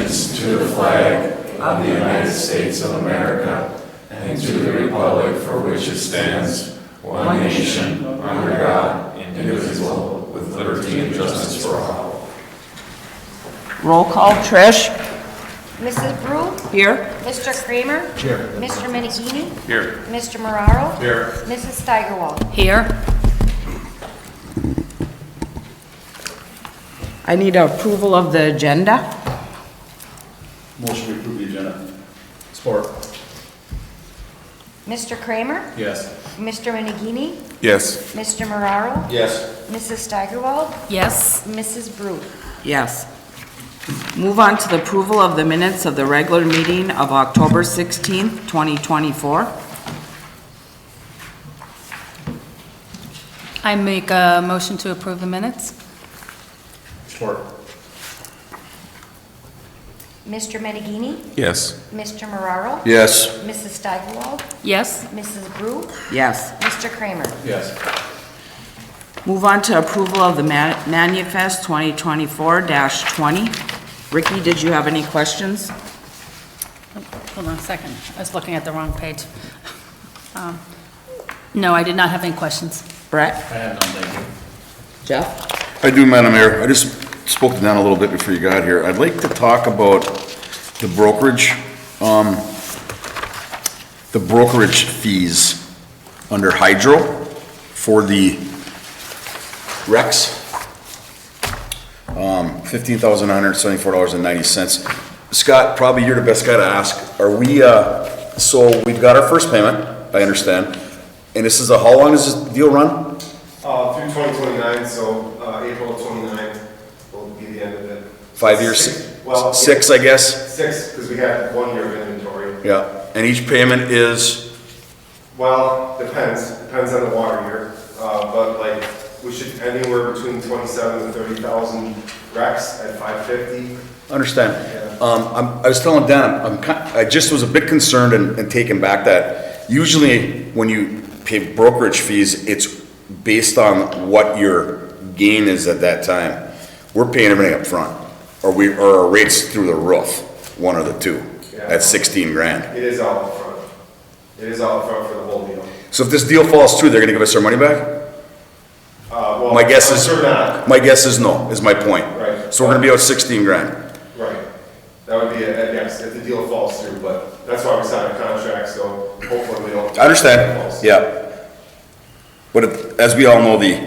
allegiance to the flag of the United States of America and to the republic for which it stands, one nation, under God, indivisible, with liberty and justice for all. Roll call. Trish? Mrs. Brew? Here. Mr. Kramer? Here. Mr. Menegini? Here. Mr. Marraro? Here. Mrs. Steigerwald? Here. I need approval of the agenda. Motion to approve the agenda. Support. Mr. Kramer? Yes. Mr. Menegini? Yes. Mr. Marraro? Yes. Mrs. Steigerwald? Yes. Mrs. Brew? Yes. Move on to the approval of the minutes of the regular meeting of October 16th, 2024. I make a motion to approve the minutes. Support. Mr. Menegini? Yes. Mr. Marraro? Yes. Mrs. Steigerwald? Yes. Mrs. Brew? Yes. Mr. Kramer? Yes. Move on to approval of the manifest 2024-20. Ricky, did you have any questions? Hold on a second. I was looking at the wrong page. No, I did not have any questions. Brett? I have none, thank you. Jeff? I do, Madam Mayor. I just spoke to Dan a little bit before you got here. I'd like to talk about the brokerage fees under hydro for the Rex. $15,974.90. Scott, probably you're the best guy to ask. Are we, so we've got our first payment, I understand. And this is how long does this deal run? Through 2029, so April 29th will be the end of it. 5 years? Well, Six, I guess? 6, because we had 1 year of inventory. Yeah, and each payment is, Well, depends on the water year, but like, we should anywhere between 27 and 30,000 recs at 550. understand. Yeah. I was telling Dan, I just was a bit concerned and taken back that usually when you pay brokerage fees, it's based on what your gain is at that time. We're paying everything up front, or our rates through the roof, one or the two, Yeah. at 16 grand. It is all up front. It is all up front for the whole deal. So if this deal falls through, they're gonna give us our money back? Well, My guess I'm is, sure not. my guess is no, is my point. Right. So we're gonna be out 16 grand. Right. That would be a yes, if the deal falls through, but that's why we signed a contract, so hopefully we don't. I understand, yeah. But as we all know, the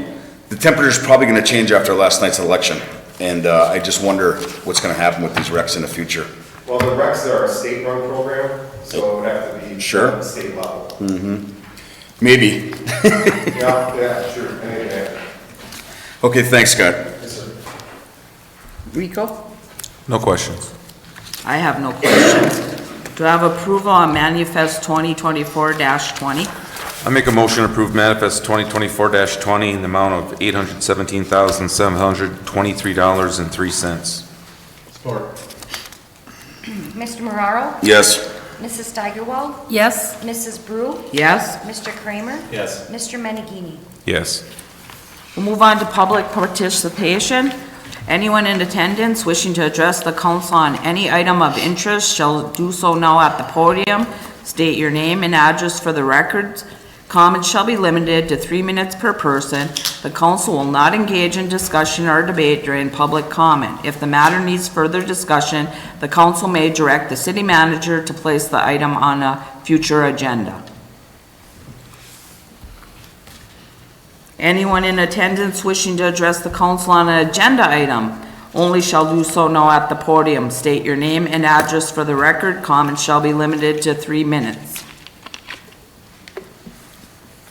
temperature's probably gonna change after last night's election. And I just wonder what's gonna happen with these wrecks in the future. Well, the recs are a state-run program, so it would have to be Sure. at the state level. Maybe. Yeah, sure, anything. Okay, thanks, Scott. Yes, sir. Rico? No questions. I have no questions. Do I have approval on manifest 2024-20? I make a motion to approve manifest 2024-20 in the amount of $817,723.03. Support. Mr. Marraro? Yes. Mrs. Steigerwald? Yes. Mrs. Brew? Yes. Mr. Kramer? Yes. Mr. Menegini? Yes. We'll move on to public participation. Anyone in attendance wishing to address the council on any item of interest shall do so now at the podium. State your name and address for the records. Comments shall be limited to 3 minutes per person. The council will not engage in discussion or debate during public comment. If the matter needs further discussion, the council may direct the city manager to place the item on a future agenda. Anyone in attendance wishing to address the council on an agenda item only shall do so now at the podium. State your name and address for the record. Comments shall be limited to 3 minutes.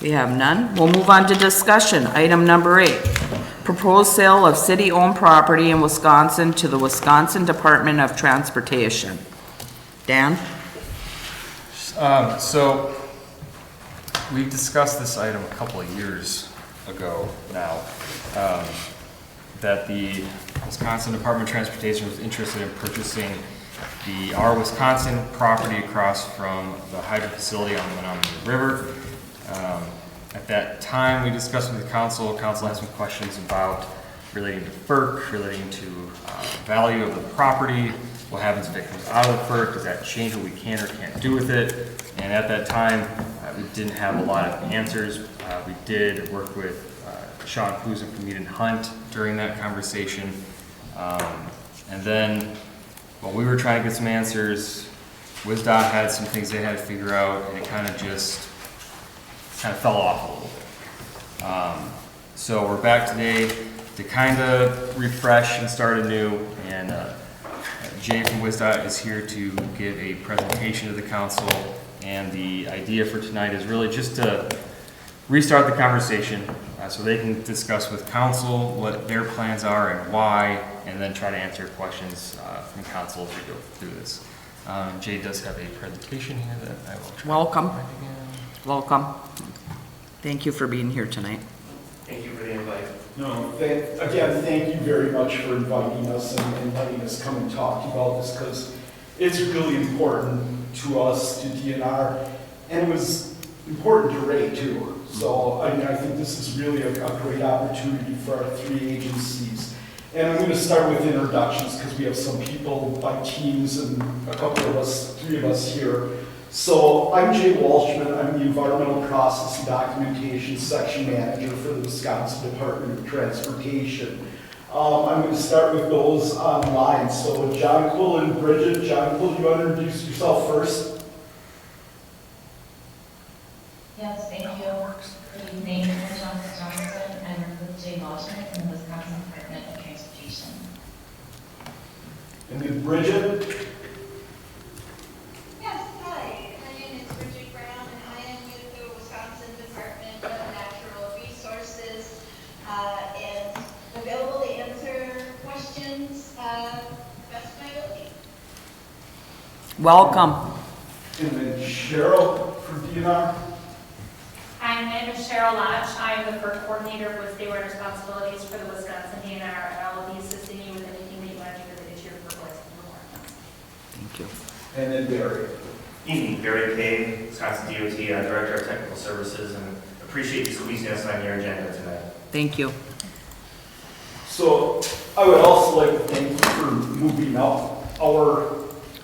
We have none. We'll move on to discussion. Item number 8, proposed sale of city-owned property in Wisconsin to the Wisconsin Department of Transportation. Dan? So we've discussed this item a couple of years ago now, that the Wisconsin Department of Transportation was interested in purchasing our Wisconsin property across from the hydro facility on the Menominee River. At that time, we discussed with the council. Council had some questions about relating to FERC, relating to value of the property, what happens if it comes out of the FERC? Does that change what we can or can't do with it? And at that time, we didn't have a lot of answers. We did work with Sean Kuzin from Mead and Hunt during that conversation. And then when we were trying to get some answers, WisDOT had some things they had to figure out, and it kind of fell off a little bit. So we're back today to kind of refresh and start anew, and Jay from WisDOT is here to give a presentation to the council, and the idea for tonight is really just to restart the conversation so they can discuss with council what their plans are and why, and then try to answer questions from council as we go through this. Jay does have a presentation here that I will try Welcome. to find again. Welcome. Thank you for being here tonight. Thank you for the invite. No, again, thank you very much for inviting us and letting us come and talk to you about this, because it's really important to us, to DNR, and it was important to Ray too. So I mean, I think this is really a great opportunity for our three agencies. And I'm going to start with introductions because we have some people by teams and a couple of us, three of us here. So I'm Jay Walshman. I'm the Environmental Process and Documentation Section Manager for the Wisconsin Department of Transportation. I'm going to start with those online. So John Kuhl and Bridget. John Kuhl, you want to introduce yourself first? Yes, thank you. Good evening, I'm John Johnson. I'm with Jay Walshman from the Wisconsin Department of Transportation. And then Bridget. Yes, hi. My name is Bridget Brown, and I am with the Wisconsin Department of Natural Resources, and available to answer questions best of my ability. Welcome. And then Cheryl from DNR. Hi, my name is Cheryl Lodge. I am the FERC coordinator with statewide responsibilities for the Wisconsin DNR, and I will be assisting you with anything that you want to do with your FERC license requirements. Thank you. And then Barry. Evening, Barry Kay, Wisconsin DOT, Director of Technical Services, and appreciate you squeezing us on your agenda tonight. Thank you. So I would also like to thank you for moving up our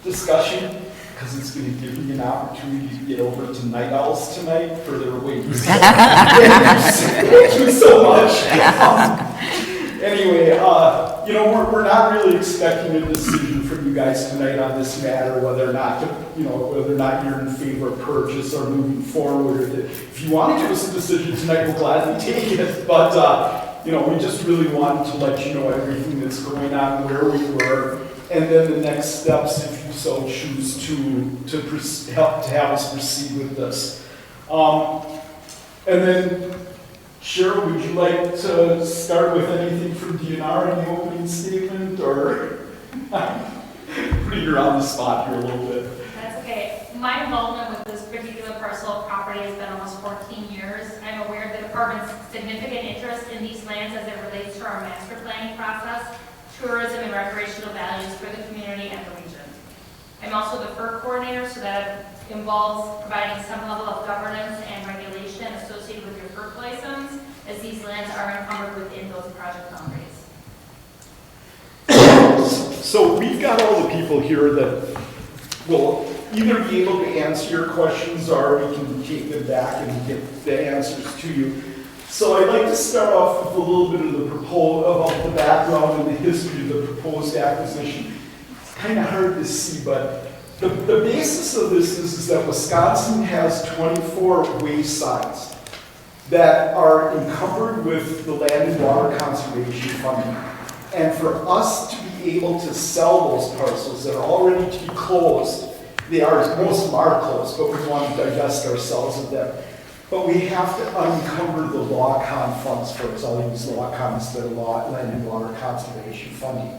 discussion, because it's going to give me an opportunity to get over to Night Owls tonight for their wages. Thank you so much. Anyway, you know, we're not really expecting a decision from you guys tonight on this matter, whether or not, whether or not you're in favor of purchase or moving forward with it. If you want to give us a decision tonight, we'll gladly take it. But, you know, we just really wanted to let you know everything that's going on, where we were, and then the next steps if you so choose to help to have us proceed with this. And then, Cheryl, would you like to start with anything from DNR in the opening statement, or putting you on the spot here a little bit? That's okay. My involvement with this particular parcel of property has been almost 14 years. I'm aware of the department's significant interest in these lands as it relates to our master planning process, tourism and recreational values for the community and the region. I'm also the FERC coordinator, so that involves providing some level of governance and regulation associated with your FERC license, as these lands are encumbered within those project boundaries. So we've got all the people here that will either be able to answer your questions, or we can take them back and get the answers to you. So I'd like to start off with a little bit of about the background and the history of the proposed acquisition. It's kind of hard to see, but the basis of this is that Wisconsin has 24 waysides that are encumbered with the Land and Water Conservation Funding. And for us to be able to sell those parcels that are all ready to be closed, most of them are closed, but we want to divest ourselves of them. But we have to unencumber the LawCon funds first. I'll use LawCon instead of Land and Water Conservation Funding.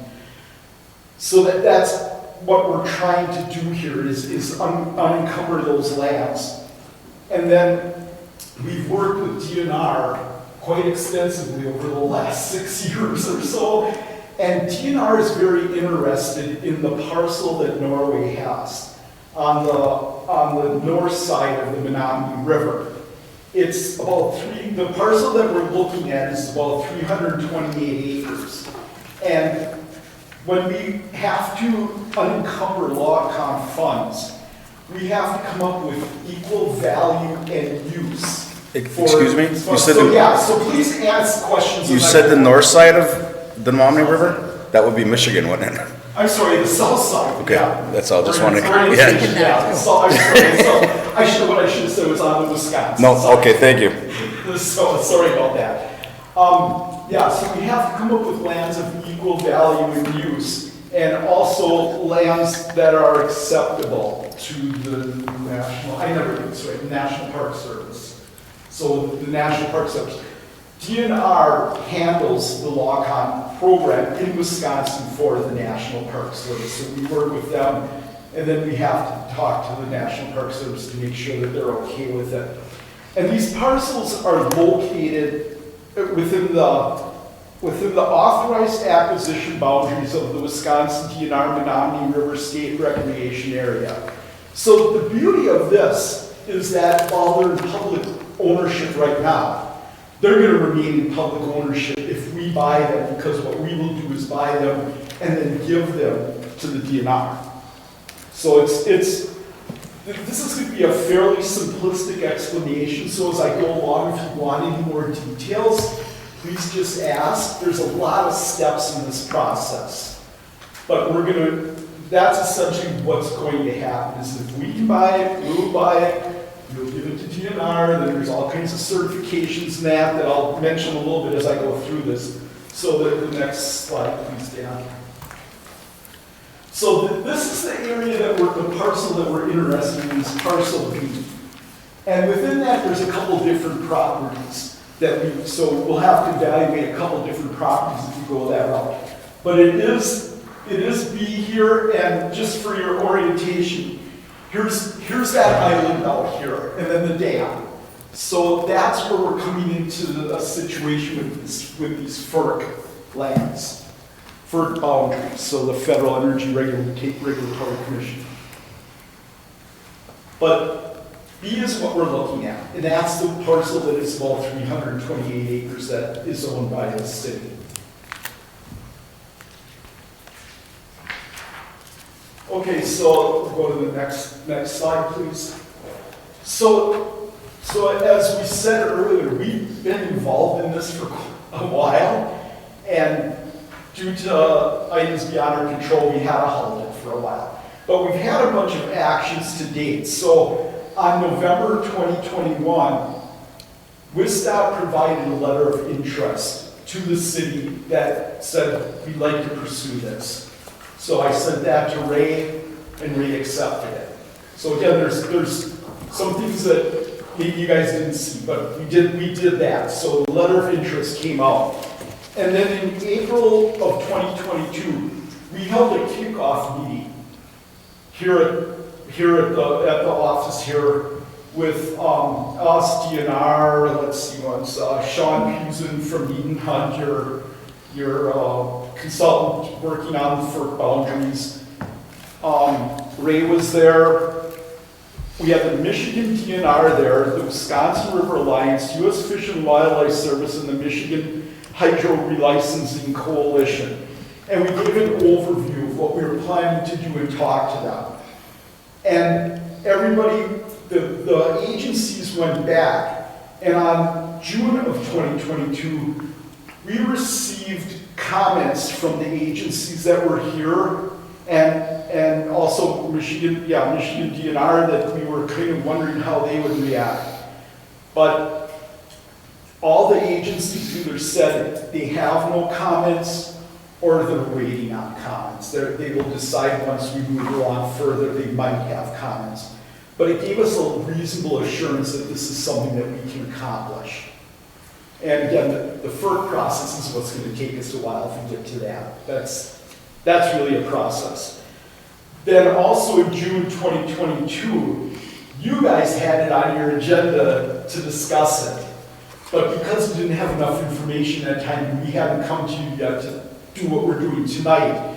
So that's what we're trying to do here is unencumber those lands. And then we've worked with DNR quite extensively over the last 6 years or so. And DNR is very interested in the parcel that Norway has on the north side of the Menominee River. It's about the parcel that we're looking at is about 328 acres. And when we have to unencumber LawCom funds, we have to come up with equal value and use. Excuse me? You said So, the- yeah, so please ask questions. You as I said the go. north side of the Maumee River? That would be Michigan, wouldn't it? I'm sorry, the south side. Okay, yeah. that's all, just Or- wanted- or- yeah. Yeah, so I'm sorry, so what I should have said was on the Wisconsin. No, side. okay, thank you. So, sorry about that. Yeah, so we have to come up with lands of equal value and use, and also lands that are acceptable to the National Park Service. So the National Park Service. DNR handles the LawCon program in Wisconsin for the National Park Service. So we work with them, and then we have to talk to the National Park Service to make sure that they're okay with it. And these parcels are located within the authorized acquisition boundaries of the Wisconsin DNR Menominee River State Recreation Area. So the beauty of this is that while they're in public ownership right now, they're going to remain in public ownership if we buy them, because what we will do is buy them and then give them to the DNR. So this is going to be a fairly simplistic explanation, so as I go along, if you want any more details, please just ask. There's a lot of steps in this process. But that's essentially what's going to happen, is if we can buy it, we'll buy it, we'll give it to DNR, and then there's all kinds of certifications and that I'll mention a little bit as I go through this. So the next slide, please, Dan. So this is the area the parcel that we're interested in, is parcel B. And within that, there's a couple different properties so we'll have to evaluate a couple different properties if you go that route. But it is B here, and just for your orientation, here's that island out here, and then the dam. So that's where we're coming into a situation with these FERC lands. FERC boundaries, so the Federal Energy Regulatory Commission. But B is what we're looking at, and that's the parcel that is about 328 acres that is owned by the city. Okay, so we'll go to the next slide, please. So as we said earlier, we've been involved in this for a while, and due to items beyond our control, we had to halt it for a while. But we've had a bunch of actions to date. So on November 2021, WISDOT provided a letter of interest to the city that said, we'd like to pursue this. So I sent that to Ray, and Ray accepted it. So again, there's some things that maybe you guys didn't see, but we did that. So the letter of interest came out. And then in April of 2022, we held a kickoff meeting here at the office here with us, DNR, let's see, Sean Pusen from Eden Hunt, your consultant working on FERC boundaries. Ray was there. We had the Michigan DNR there, the Wisconsin River Alliance, U.S. Fish and Wildlife Service, and the Michigan Hydro Relicensing Coalition. And we gave an overview of what we were planning to do and talk to them. And everybody, the agencies went back, and on June of 2022, we received comments from the agencies that were here, and also Michigan DNR, that we were kind of wondering how they would react. But all the agencies either said they have no comments or they're waiting on comments. They will decide once we move along further, they might have comments. But it gave us a reasonable assurance that this is something that we can accomplish. And again, the FERC process is what's going to take us a while if we get to that. That's really a process. Then also in June 2022, you guys had it on your agenda to discuss it. But because we didn't have enough information at that time, we haven't come to you yet to do what we're doing tonight.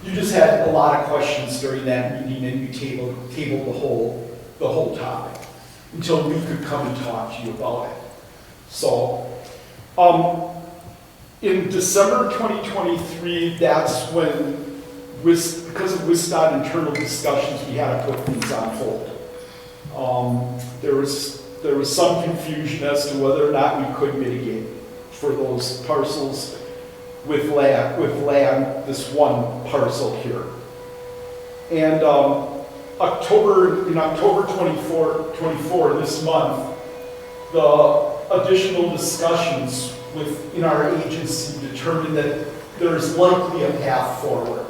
You just had a lot of questions during that meeting, and you tabled the whole topic until we could come and talk to you about it. So, in December 2023, that's when because of WISDOT internal discussions, we had to put things on hold. There was some confusion as to whether or not we could mitigate for those parcels with land, this one parcel here. And in October 24, this month, the additional discussions within our agency determined that there is likely a path forward.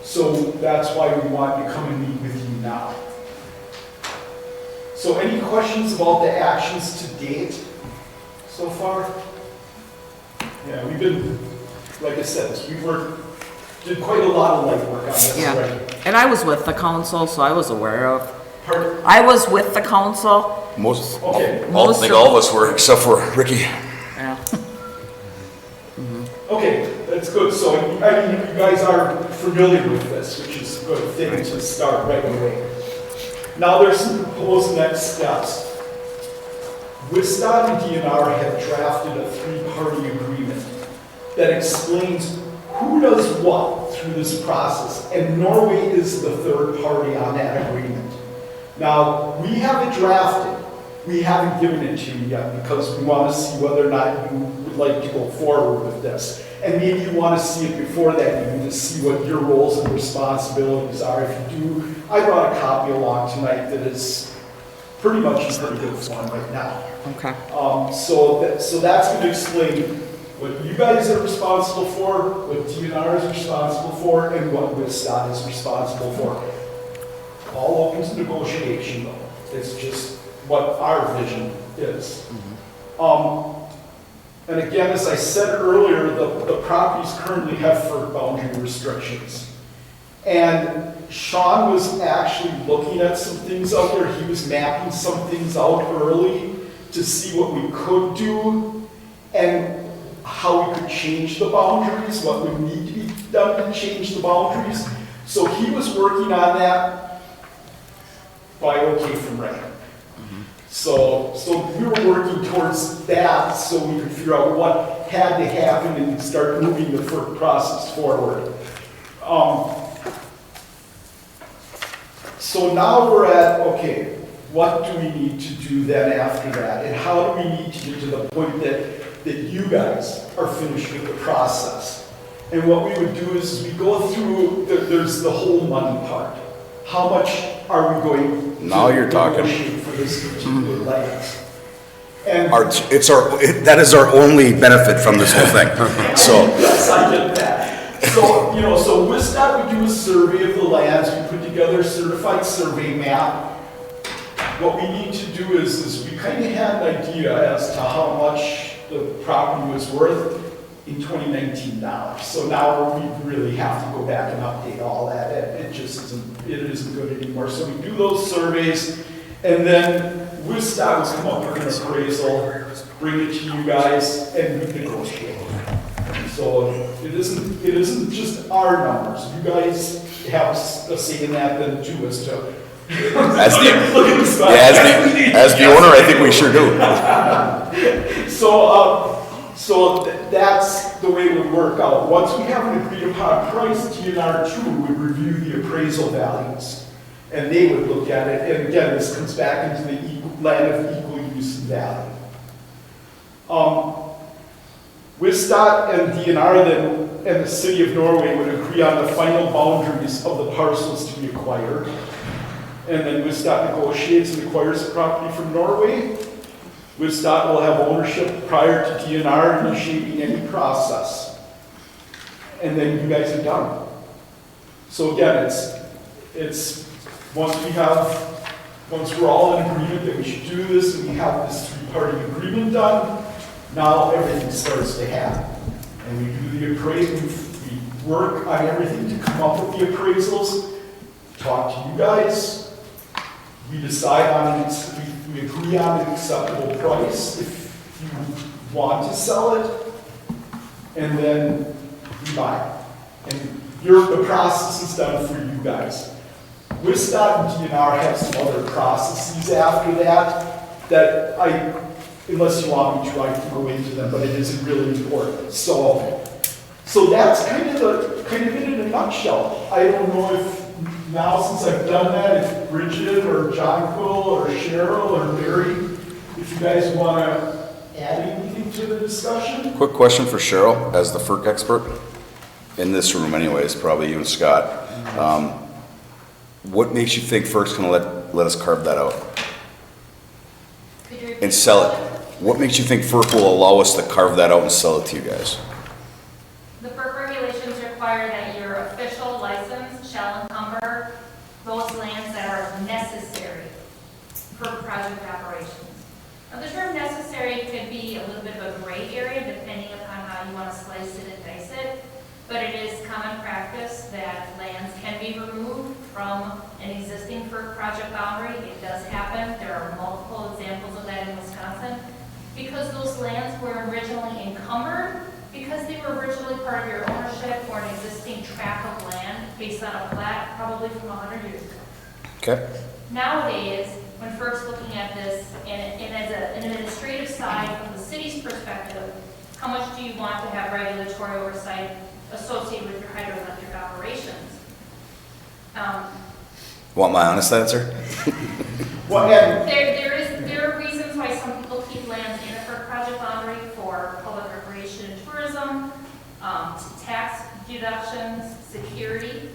So that's why we wanted to come and meet with you now. So any questions about the actions to date so far? Yeah, we've been, like I said, did quite a lot of legwork on this already. Yeah, and I was with the council, so I was aware of. Pardon? I was with the council. Most, Okay. I think all of us were, except for Ricky. Yeah. Okay, that's good. So, I mean, you guys are familiar with this, which is a good thing to start right away. Now there's some proposed next steps. WISDOT and DNR have drafted a three-party agreement that explains who does what through this process, and Norway is the third party on that agreement. Now, we have it drafted. We haven't given it to you yet because we want to see whether or not you would like to go forward with this. And maybe you want to see it before that even to see what your roles and responsibilities are. If you do, I brought a copy along tonight that is pretty much in pretty good form right now. Okay. So that's going to explain what you guys are responsible for, what DNR is responsible for, and what WISDOT is responsible for. All open to negotiation though. It's just what our vision is. And again, as I said earlier, the properties currently have FERC boundary restrictions. And Sean was actually looking at some things out there. He was mapping some things out early to see what we could do and how we could change the boundaries, what would need to be done to change the boundaries. So he was working on that by okay from Ray. So we were working towards that so we could figure out what had to happen and start moving the FERC process forward. So now we're at, okay, what do we need to do then after that? And how do we need to get to the point that you guys are finished with the process? And what we would do is we go through, there's the whole money part. How much are we going to negotiate for this particular land? And That is our only benefit from this whole thing. So. Yes, I get that. So, so WISDOT would do a survey of the lands, we put together a certified survey map. What we need to do is we kind of had an idea as to how much the property was worth in 2019 dollars. So now we really have to go back and update all that. It just isn't good anymore. So we do those surveys, and then WISDOT will come up with an appraisal, bring it to you guys, and we negotiate. So it isn't just our numbers. You guys have a say in that then too, as to as the owner, I think we sure do. So that's the way it would work out. Once we have an agreed upon price, DNR2 would review the appraisal values, and they would look at it. And again, this comes back into the land of equal use and value. WISDOT and DNR then, and the city of Norway would agree on the final boundaries of the parcels to be acquired. And then WISDOT negotiates and acquires the property from Norway. WISDOT will have ownership prior to DNR initiating any process. And then you guys are done. So again, it's once we're all in agreement that we should do this and we have this three-party agreement done, now everything starts to happen. And we do the appraisal, we work on everything to come up with the appraisals, talk to you guys, we decide on we agree on an acceptable price if you want to sell it, and then we buy it. And the process is done for you guys. WISDOT and DNR have some other processes after that unless you want me to, I can go into them, but it isn't really important. So that's kind of kind of it in a nutshell. I don't know if now, since I've done that, if Bridget or John Quill or Cheryl or Mary, if you guys want to add anything to the discussion? Quick question for Cheryl, as the FERC expert, in this room anyways, probably you and Scott. What makes you think FERC's gonna let us carve that out Could you repeat and sell the it? question? What makes you think FERC will allow us to carve that out and sell it to you guys? The FERC regulations require that your official license shall encumber those lands that are necessary for project operations. Now, the term necessary could be a little bit of a gray area depending upon how you want to slice it and dice it, but it is common practice that lands can be removed from an existing FERC project boundary. It does happen. There are multiple examples of that in Wisconsin. Because those lands were originally encumbered, because they were originally part of your ownership or an existing tract of land based on a plat probably from 100 years ago. Okay? Nowadays, when FERC's looking at this, and as an administrative side from the city's perspective, how much do you want to have regulatory oversight associated with your hydroelectric operations? Want my honest answer? Well, and There are reasons why some people keep lands in a FERC project boundary for public recreation and tourism, tax deductions, security,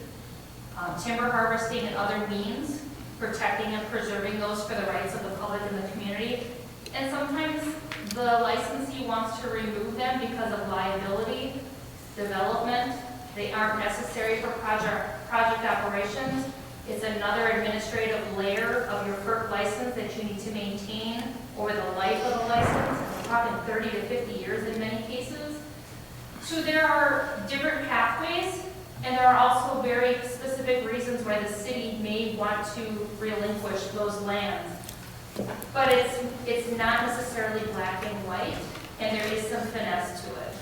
timber harvesting and other means, protecting and preserving those for the rights of the public and the community. And sometimes the licensee wants to remove them because of liability, development. They aren't necessary for project operations. It's another administrative layer of your FERC license that you need to maintain over the life of the license. We're talking 30 to 50 years in many cases. So there are different pathways, and there are also very specific reasons why the city may want to relinquish those lands. But it's not necessarily black and white, and there is some finesse to it.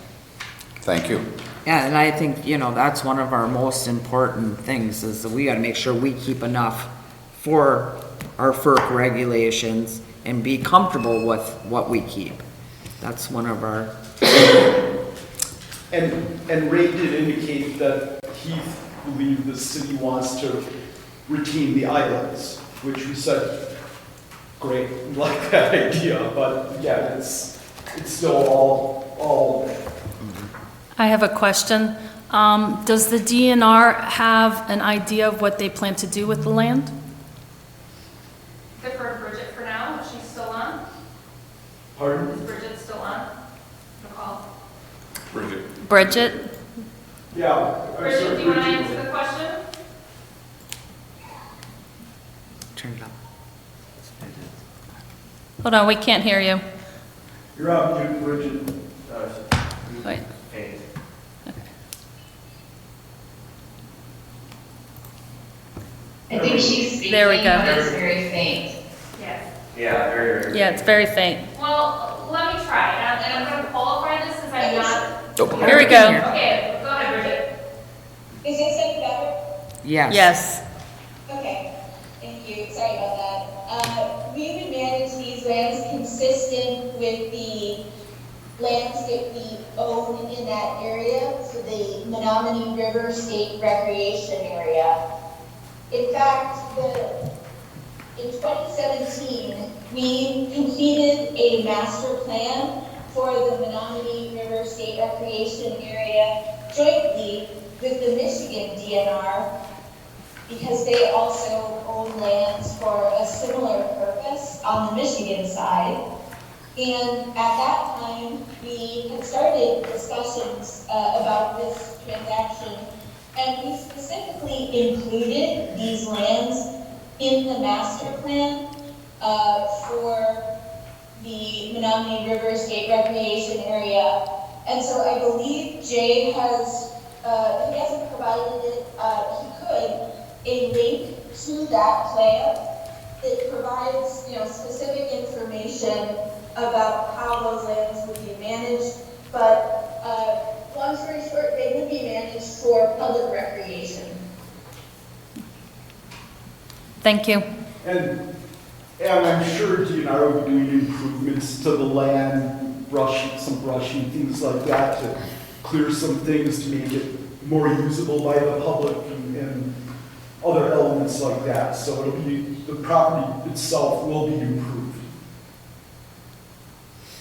Thank you. Yeah, and I think, that's one of our most important things is that we gotta make sure we keep enough for our FERC regulations and be comfortable with what we keep. That's one of our, And Ray did indicate that he believed the city wants to retain the islands, which we said, great, we like that idea, but yeah, it's still all there. I have a question. Does the DNR have an idea of what they plan to do with the land? Defer to Bridget for now, if she's still on. Pardon? Is Bridget still on? Nicole? Bridget? Yeah. Bridget, do you want to answer the question? turn it up. Hold on, we can't hear you. You're on mute, Bridget. Wait. Hey. I think she's speaking, There we go. but it's very faint. Yes. Yeah, very, very. Yeah, it's very faint. Well, let me try, and I'm going to qualify this as I'm not. Here we go. Okay, go ahead, Bridget. Is this any better? Yes. Yes. Okay, thank you, sorry about that. We would manage these lands consistent with the lands that we own in that area, so the Menominee River State Recreation Area. In fact, in 2017, we completed a master plan for the Menominee River State Recreation Area jointly with the Michigan DNR, because they also own lands for a similar purpose on the Michigan side. And at that time, we had started discussions about this transaction, and we specifically included these lands in the master plan for the Menominee River State Recreation Area. And so I believe Jay has, he hasn't provided it, he could, a link to that plan that provides, specific information about how those lands would be managed. But long story short, they would be managed for public recreation. Thank you. And I'm sure DNR will be doing improvements to the land, some brushing, things like that to clear some things to make it more usable by the public and other elements like that. So it'll be, the property itself will be improved.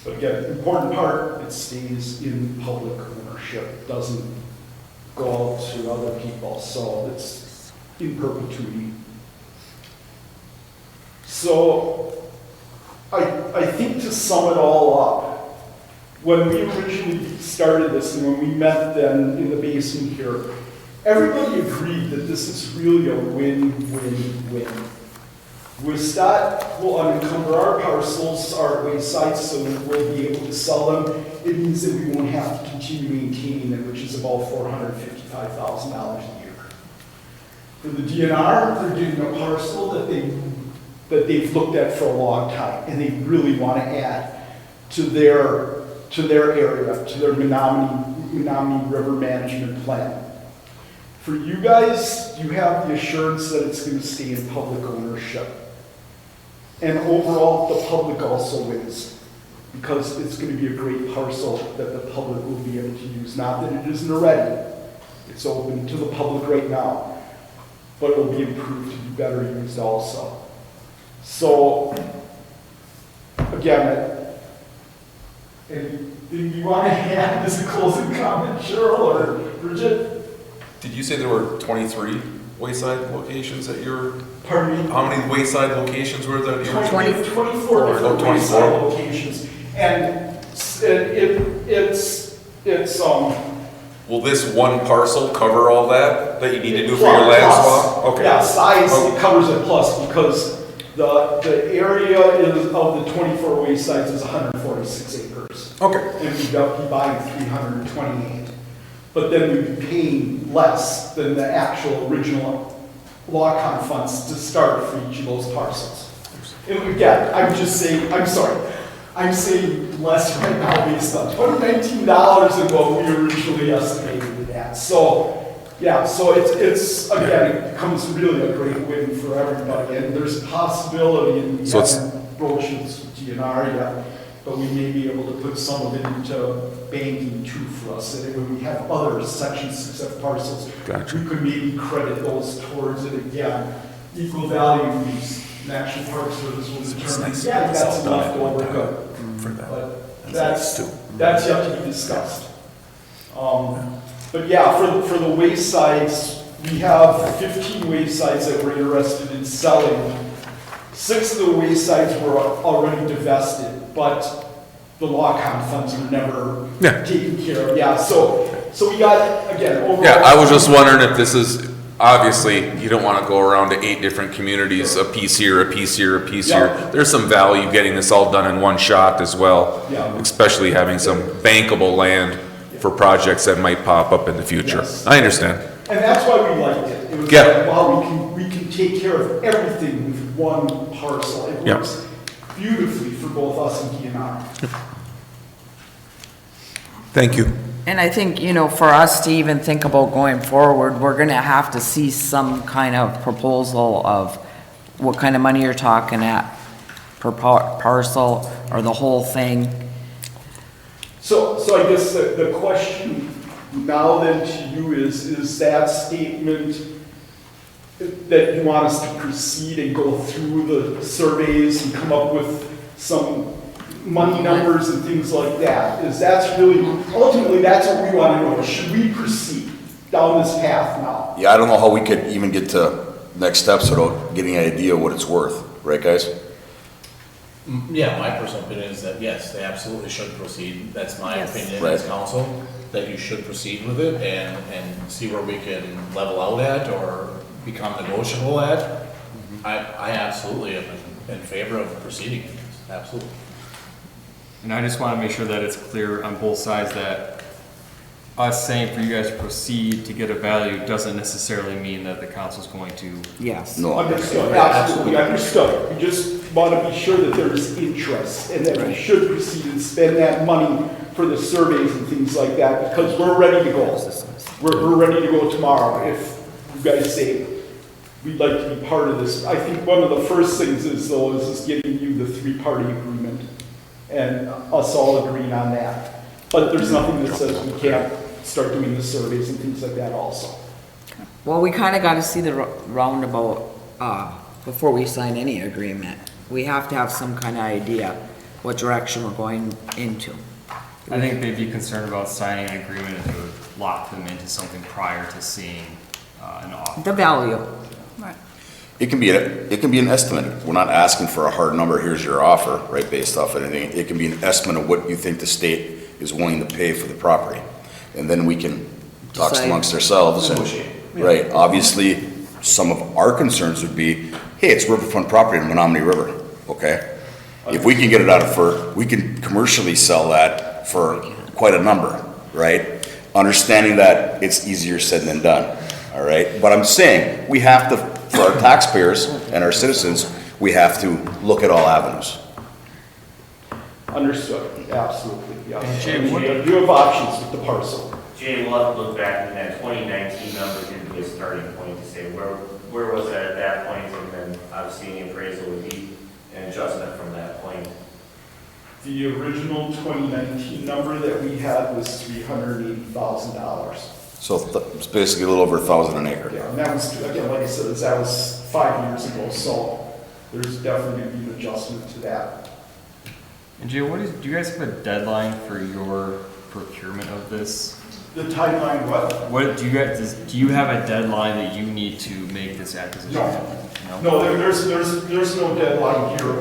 But again, the important part, it stays in public ownership, doesn't go out to other people, so it's in perpetuity. So I think to sum it all up, when we originally started this and when we met then in the basement here, everybody agreed that this is really a win-win-win. Wistat will unencumber our parcels, our waysides, so we'll be able to sell them. It means that we won't have to continue maintaining them, which is about $455,000 a year. For the DNR, they're getting a parcel that they've looked at for a long time, and they really want to add to their area, to their Menominee River Management Plan. For you guys, you have the assurance that it's going to stay in public ownership. And overall, the public also wins, because it's going to be a great parcel that the public will be able to use. Not that it isn't already. It's open to the public right now, but it will be improved to be better used also. So, again, anything you want to add as a closing comment, Cheryl or Bridget? Did you say there were 23 wayside locations at your? Pardon me? How many wayside locations were there? 24 different 24. wayside locations. And it's Will this one parcel cover all that you need to do for your land swap? Okay. Yeah, size covers it plus, because the area of the 24 waysides is 146 acres. Okay. And we'd be buying 328. But then we'd be paying less than the actual original lock-on funds to start for each of those parcels. And again, I'm saying less right now based on $2019 and what we originally estimated it at. So, yeah, so it's again, it becomes really a great win for everybody. And there's a possibility, and we haven't broached this with DNR yet, but we may be able to put some of it into banking too for us. And when we have other Section 6F parcels, we could maybe credit those towards it again. Equal value fees, National Park Service will determine, yeah, that's enough to over good. But that's yet to be discussed. But yeah, for the waysides, we have 15 waysides that we're interested in selling. 6 of the waysides were already divested, but the lock-on funds were never taken care of. Yeah, so we got, again, overall. Yeah, I was just wondering if this is, obviously, you don't want to go around to 8 different communities, a piece here, a piece here, a piece here. There's some value getting this all done in one shot as well, especially having some bankable land for projects that might pop up in the future. Yes. I understand. And that's why we liked it. It was like, wow, we can take care of everything with one parcel. It works beautifully for both us and DNR. Thank you. And I think, for us to even think about going forward, we're gonna have to see some kind of proposal of what kind of money you're talking at per parcel or the whole thing. So I guess the question now then to you is that statement that you want us to proceed and go through the surveys and come up with some money numbers and things like that, ultimately that's what we want to know. Should we proceed down this path now? Yeah, I don't know how we could even get to next steps without getting an idea of what it's worth, right, guys? Yeah, my personal opinion is that yes, they absolutely should proceed. That's my opinion as council, that you should proceed with it and see where we can level out at or become negotiable at. I absolutely am in favor of proceeding, absolutely. And I just want to make sure that it's clear on both sides that us saying for you guys to proceed to get a value doesn't necessarily mean that the council's going to. Yes. No. Understood, absolutely understood. We just want to be sure that there's interest and that we should proceed and spend that money for the surveys and things like that, because we're ready to go. We're ready to go tomorrow if you guys say we'd like to be part of this. I think one of the first things is getting you the 3-party agreement and us all agreeing on that. But there's nothing that says we can't start doing the surveys and things like that also. Well, we kind of got to see the roundabout before we sign any agreement. We have to have some kind of idea what direction we're going into. I think they'd be concerned about signing an agreement if it would lock them into something prior to seeing an offer. The value. Right. It can be an estimate. We're not asking for a hard number, here's your offer, right, based off of anything. It can be an estimate of what you think the state is willing to pay for the property. And then we can talk Decide. amongst ourselves and, right, obviously, some of our concerns would be, hey, it's riverfront property in Menominee River, okay? If we can get it out of FERC, we can commercially sell that for quite a number, right? Understanding that it's easier said than done, all right? But I'm saying, we have to, for our taxpayers and our citizens, we have to look at all avenues. Understood, absolutely, yeah. And Jay, You have options with the parcel. Jay, we'll have to look back in that 2019 number to be a starting point to say where was it at that point, and then obviously the appraisal would be an adjustment from that point. The original 2019 number that we had was $380,000. So it's basically a little over 1,000 an acre. Yeah, and that was, again, like I said, that was 5 years ago, so there's definitely going to be an adjustment to that. And Jay, do you guys have a deadline for your procurement of this? The timeline, what? Do you have a deadline that you need to make this acquisition? No, there's no deadline here.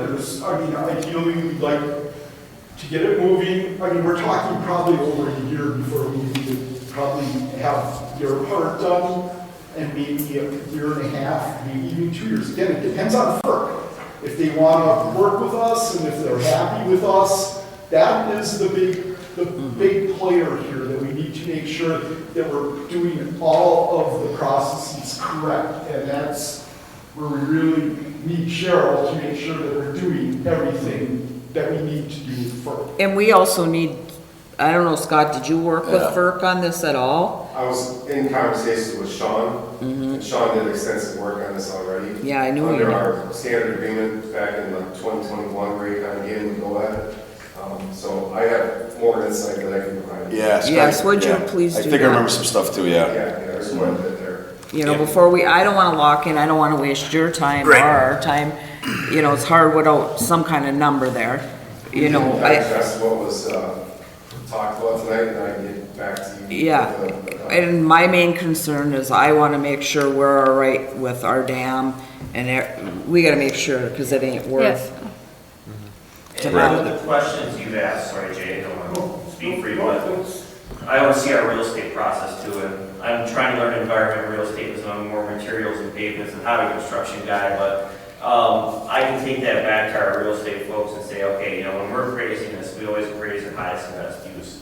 Ideally, we'd like to get it moving. I mean, we're talking probably over a year before we need to probably have your part done, and maybe a year and a half, maybe even 2 years. Again, it depends on FERC. If they want to work with us and if they're happy with us, that is the big player here, that we need to make sure that we're doing all of the processes correct. And that's where we really need Cheryl to make sure that we're doing everything that we need to do with FERC. And we also need, I don't know, Scott, did you work with FERC on this at all? I was in conversations with Sean, and Sean did extensive work on this already. Yeah, I knew you Under did. our standard agreement back in the 2021, where he kind of gave him the go at it. So I have more insight that I can provide. Yes, would you please do I think I that? remember some stuff too, yeah. Yeah, there's quite a bit there. You know, before I don't want to lock in, I don't want to waste your time or Right. our time. You know, it's hard without some kind of number there. You know, That's what was talked about tonight, and I can get back to you. yeah. And my main concern is I want to make sure we're all right with our dam, and we got to make sure, because it ain't worth. And one of the questions you've asked, sorry Jay, I don't want to speak for you, but I oversee our real estate process too, and I'm trying to learn environmental real estate because I'm more materials and pavements and highway construction guy, but I can take that back to our real estate folks and say, okay, you know, when we're appraising this, we always appraise the highest and best use.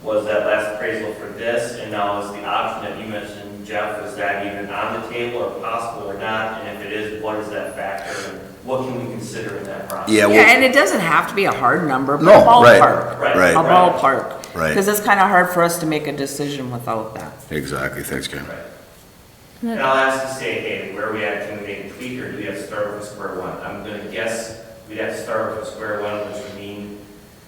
Was that last appraisal for this, and now is the option that you mentioned, Jeff, is that even on the table or possible or not, and if it is, what is that factor, and what can we consider in that process? Yeah, Yeah, and it doesn't have to be a hard number, but No, a right, ballpark. right. A ballpark. Right. Because it's kind of hard for us to make a decision without that. Exactly, thanks, Ken. And I'll ask you to say, hey, where are we at, can we make a tweak, or do we have to start with square one? I'm gonna guess we'd have to start with square one, which would mean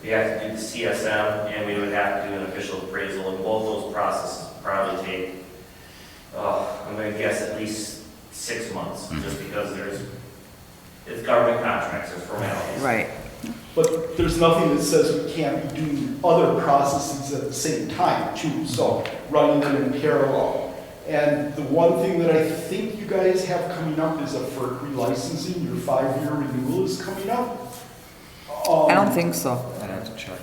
we have to do the CSM, and we would have to do an official appraisal, and both those processes probably take, I'm gonna guess at least 6 months, just because it's government contracts, there's formalities. Right. But there's nothing that says we can't be doing other processes at the same time too, so running them in parallel. And the one thing that I think you guys have coming up is a FERC relicensing, your 5-year renewal is coming up. I don't think so. I'd have to check.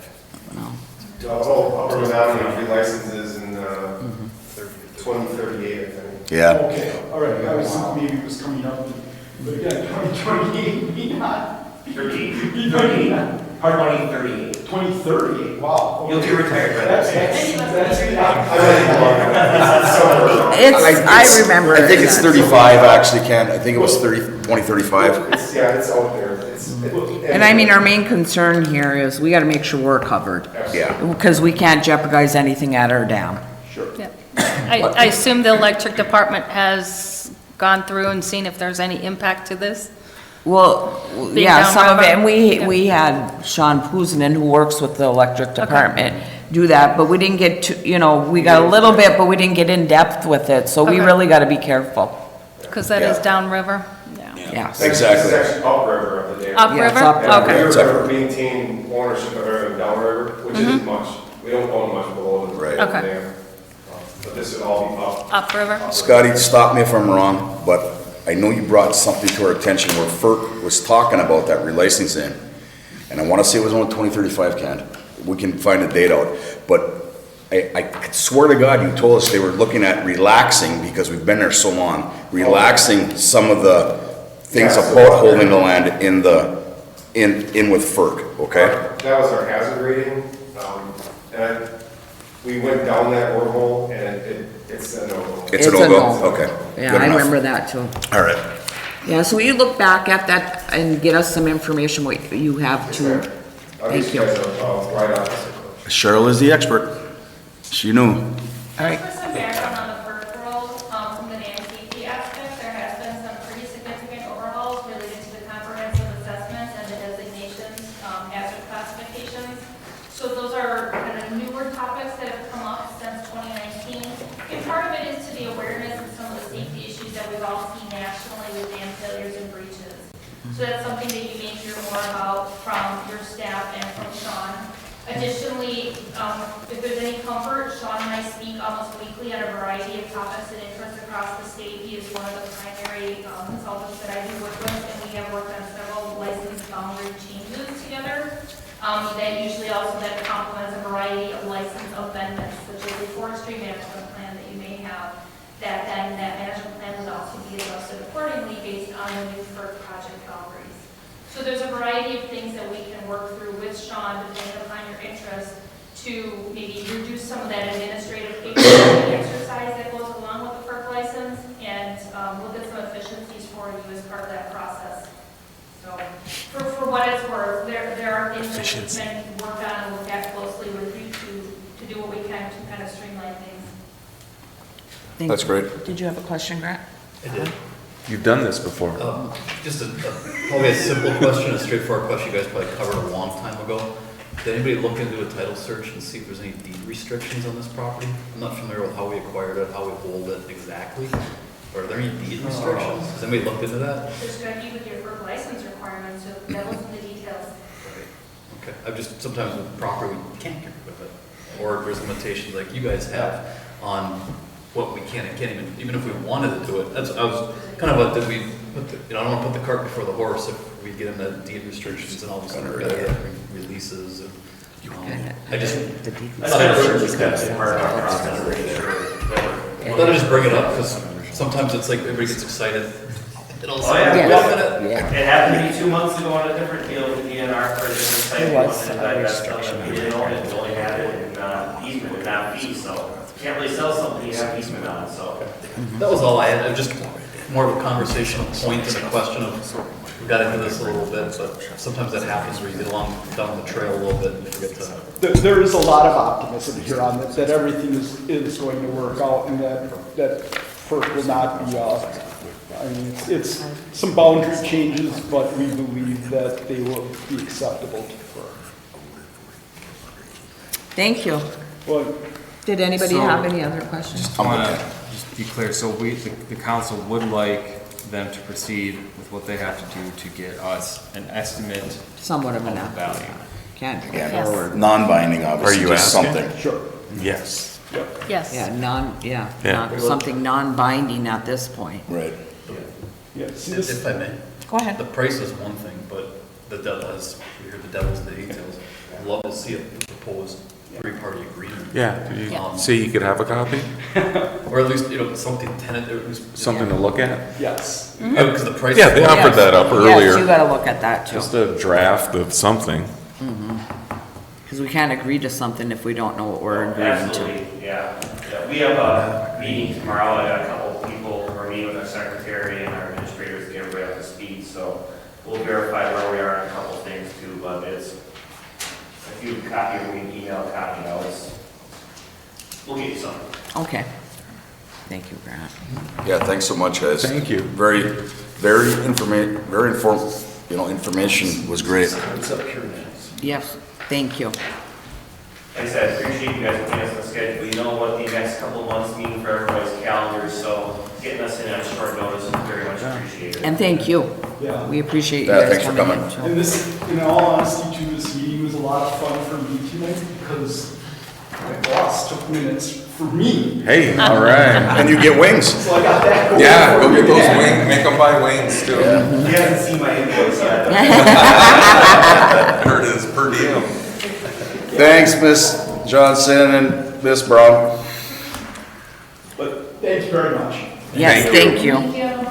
No. Upper Menominee licenses in 2038, I think. Yeah. Okay, all right, I was thinking maybe it was coming up, but again, 2028, maybe not. 2038. 2038, wow. You'll be retired by that I remember I think it. it's 35 actually, Ken. I think it was 2035. It's out there. And I mean, our main concern here is we got to make sure we're covered. Yeah. Because we can't jeopardize anything at our dam. Sure. Yeah. I assume the electric department has gone through and seen if there's any impact to this? Well, Being yeah, some of it, downriver? and we had Sean Puzinen, who works with the electric department, do that, but we didn't get to, you know, we got a little bit, but we didn't get in depth with it, so we Okay. really gotta be careful. Because that is downriver? Yeah. It's actually upriver of the dam. Upriver? Yeah, it's upriver. Okay. We were maintain ownership of everything downriver, which isn't much. We don't own much below the Right. dam. Okay. But this would all be up. Upriver? Scotty, stop me if I'm wrong, but I know you brought something to our attention where FERC was talking about that relicensing. And I want to say it was only 2035, Ken. We can find the date out. But I could swear to God, you told us they were looking at relaxing, because we've been there so long, relaxing some of the things Yeah, so- about holding the land in with FERC, okay? That was our hazard rating, and we went down that wormhole, and it's a no-go. It's a no-go? Okay. Yeah, Good I enough. remember that too. All right. Yeah, so will you look back at that and get us some information, what you have too? I'll Thank just you. guys right off. Cheryl is the expert. She knew. All right. For some background on the FERC world, from the dam safety aspect, there has been some pretty significant overhauls related to the comprehensive assessments and the designations, hazard classifications. So those are kind of newer topics that have come up since 2019. And part of it is to the awareness of some of the safety issues that we've all seen nationally with dam failures and breaches. So that's something that you may hear more about from your staff and from Sean. Additionally, if there's any comfort, Sean and I speak almost weekly on a variety of topics and interests across the state. He is one of the primary consultants that I do work with, and we have worked on several license boundary changes together. That usually also then complements a variety of license amendments, such as the forestry management plan that you may have, that then that management plan would also be adjusted accordingly based on the new FERC project boundaries. So there's a variety of things that we can work through with Sean, depending upon your interest, to maybe reduce some of that administrative paperwork exercise that goes along with the FERC license, and look at some efficiencies for you as part of that process. So, for what it's worth, there are things that we can work on and look at closely with you to do what we can to kind of streamline things. Thank That's you. great. Did you have a question, Grant? I did. You've done this before. Just probably a simple question, a straightforward question you guys probably covered a long time ago. Did anybody look into a title search and see if there's any deed restrictions on this property? I'm not familiar with how we acquired it, how we hold it exactly. Are there any deed restrictions? Has anybody looked into that? There's going to be with your FERC license requirements, so that was in the details. Okay, I've just, sometimes with property, we can't get rid of it. Or there's limitations like you guys have on what we can and can't even if we wanted to do it. I was kind of like, did we put the, I don't want to put the cart before the horse if we get into deed restrictions and all this other releases and, I just. Let me just bring it up, because sometimes it's like everybody gets excited. Oh, yeah. It happened to me 2 months ago on a different deal with the DNR for a different site. There was And a I restriction. we didn't own it, we only had it in easement and not fee, so you can't really sell something you have easement on, so. That was all I had, just more of a conversational point and a question of, we got into this a little bit, but sometimes that happens where you get along down the trail a little bit and you forget to. There is a lot of optimism here on this, that everything is going to work out and that FERC will not be, I mean, it's some boundary changes, but we believe that they will be acceptable to FERC. Thank you. Well, Did anybody So- have any other questions? Just want to just be clear, so the council would like them to proceed with what they have to do to get us an estimate Somewhat of of an the value. Can. Yeah, non-binding, obviously, Are you just asking? something. sure. Yes. Yes. Yeah, Yeah. something non-binding at this point. Right. Yeah, see this, If I may. Go ahead. The price is one thing, but the devil, as we hear, the devil's in the details. I'd love to see a proposed three-party agreement. Yeah, did you Yeah. say you could have a copy? Or at least, something tenant, or at least. Something to look at? yes. Because the price. Yeah, they offered that up Yes, you earlier. gotta look at that too. Just a draft of something. Because we can't agree to something if we don't know what we're agreeing to. Absolutely, yeah. Yeah, we have a meeting tomorrow, I got a couple of people, we're meeting with our secretary and our administrators to get everybody up to speed, so we'll verify where we are on a couple of things too, but it's, if you copy or we email a copy, we'll get you something. Okay. Thank you, Grant. Yeah, thanks so much, guys. Thank you. Very informed, information was great. Yes, thank you. Like I said, I appreciate you guys putting us on the schedule. We know what the next couple of months mean for everybody's calendars, so getting us in on short notice is very much appreciated. And thank you. Yeah. We appreciate you Yeah, guys thanks for coming coming. in. too. And this, in all honesty, too, this meeting was a lot of fun for me tonight because my boss took minutes for me. Hey, all right. And you get wings. So I got that going. Yeah, for go me. get those wings, make them buy wings too. You haven't seen my invoice yet. There it is, per diem. Thanks, Miss Johnson and Miss Brown. But thank you very much. Yes, thank you. Thank you.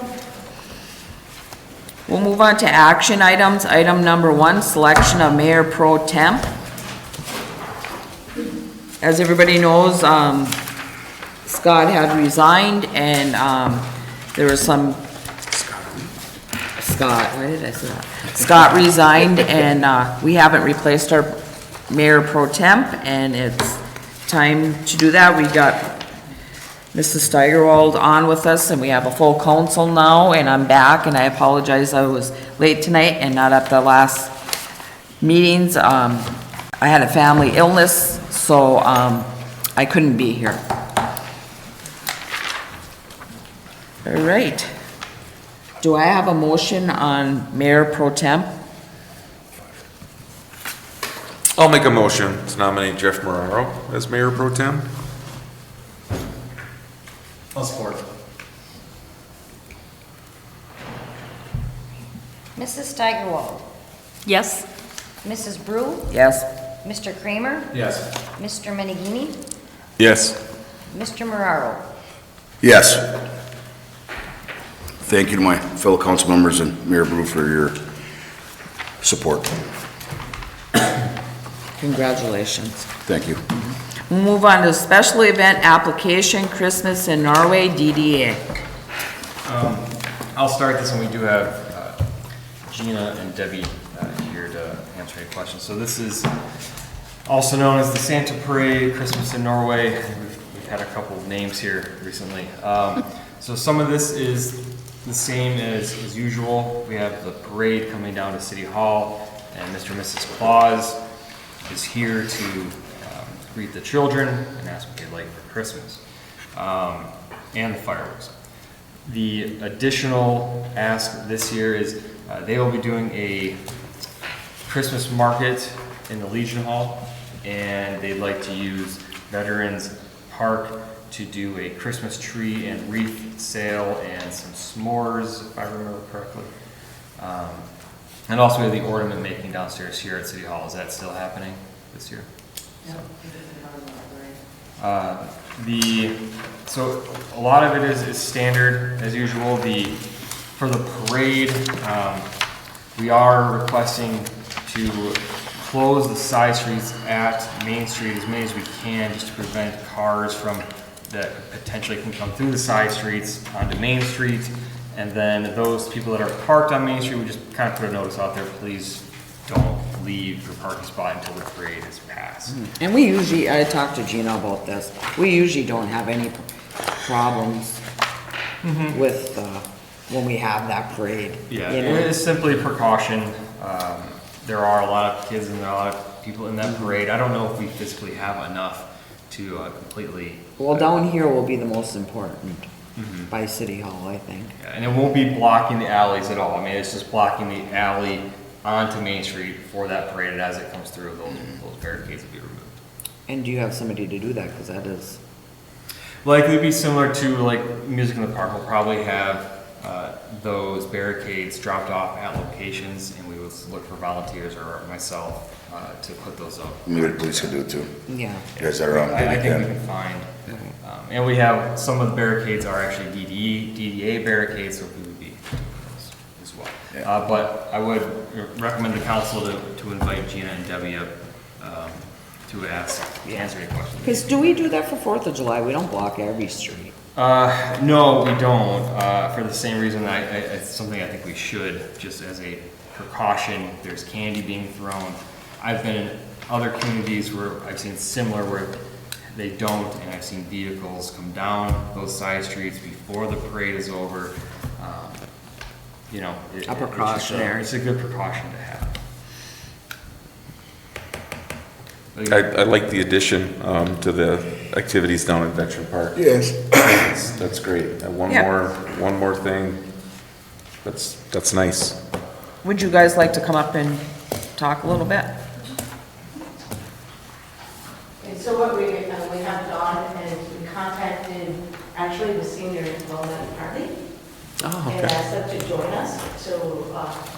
We'll move on to action items. Item number 1, selection of Mayor Pro Temp. As everybody knows, Scott had resigned and there was some, why did I say that? Scott resigned and we haven't replaced our Mayor Pro Temp and it's time to do that. We got Mrs. Steigerwald on with us and we have a full council now and I'm back and I apologize I was late tonight and not at the last meetings. I had a family illness, so I couldn't be here. All right. Do I have a motion on Mayor Pro Temp? I'll make a motion to nominate Jeff Moraro as Mayor Pro Tem. I'll support. Mrs. Steigerwald, Yes? Mrs. Brew, Yes. Mr. Kramer, Yes. Mr. Menegini, Yes. Mr. Mararo. Yes. Thank you to my fellow council members and Mayor Brew for your support. Congratulations. Thank you. We'll move on to special event application, Christmas in Norway, DDA. I'll start this, and we do have Gina and Debbie here to answer any questions. So this is also known as the Santa Parade, Christmas in Norway. We've had a couple of names here recently. So some of this is the same as usual. We have the parade coming down to City Hall, and Mr. and Mrs. Claus is here to greet the children and ask what they'd like for Christmas, and the fireworks. The additional ask this year is they will be doing a Christmas market in the Legion Hall, and they'd like to use Veterans Park to do a Christmas tree and wreath sale and some s'mores, if I remember correctly. And also we have the ornament making downstairs here at City Hall. Is that still happening this year? So a lot of it is standard as usual. For the parade, we are requesting to close the side streets at Main Street as many as we can, just to prevent cars that potentially can come through the side streets onto Main Street. And then those people that are parked on Main Street, we just kind of put a notice out there, please don't leave your parking spot until the parade is passed. And I talked to Gina about this, we usually don't have any problems with, when we have that parade. Yeah, you know? it is simply precaution. There are a lot of kids and there are a lot of people in that parade. I don't know if we physically have enough to completely. Well, down here will be the most important by City Hall, I think. Yeah, and it won't be blocking the alleys at all. I mean, it's just blocking the alley onto Main Street for that parade, and as it comes through, those barricades will be removed. And do you have somebody to do that? Because that is, Likely be similar to like Music in the Park. We'll probably have those barricades dropped off at locations, and we would look for volunteers or myself to put those up. Maybe the police could do it too. yeah. You guys that are on, I maybe think we can. can find. And we have, some of the barricades are actually DDA barricades, so we would be those as well. Yeah. But I would recommend the council to invite Gina and Debbie up to answer any questions. Because do we do that for 4th of July? We don't block every street. No, we don't, for the same reason it's something I think we should, just as a precaution. There's candy being thrown. I've been in other communities where I've seen similar, where they don't, and I've seen vehicles come down those side streets before the parade is over. You know. A it's just precautionary. It's a good precaution to have. I like the addition to the activities down at Veteran Park. Yes. That's great. One Yeah. more thing. That's nice. Would you guys like to come up and talk a little bit? And so what we have done is we contacted actually the senior development party. Oh, And asked them to join us. So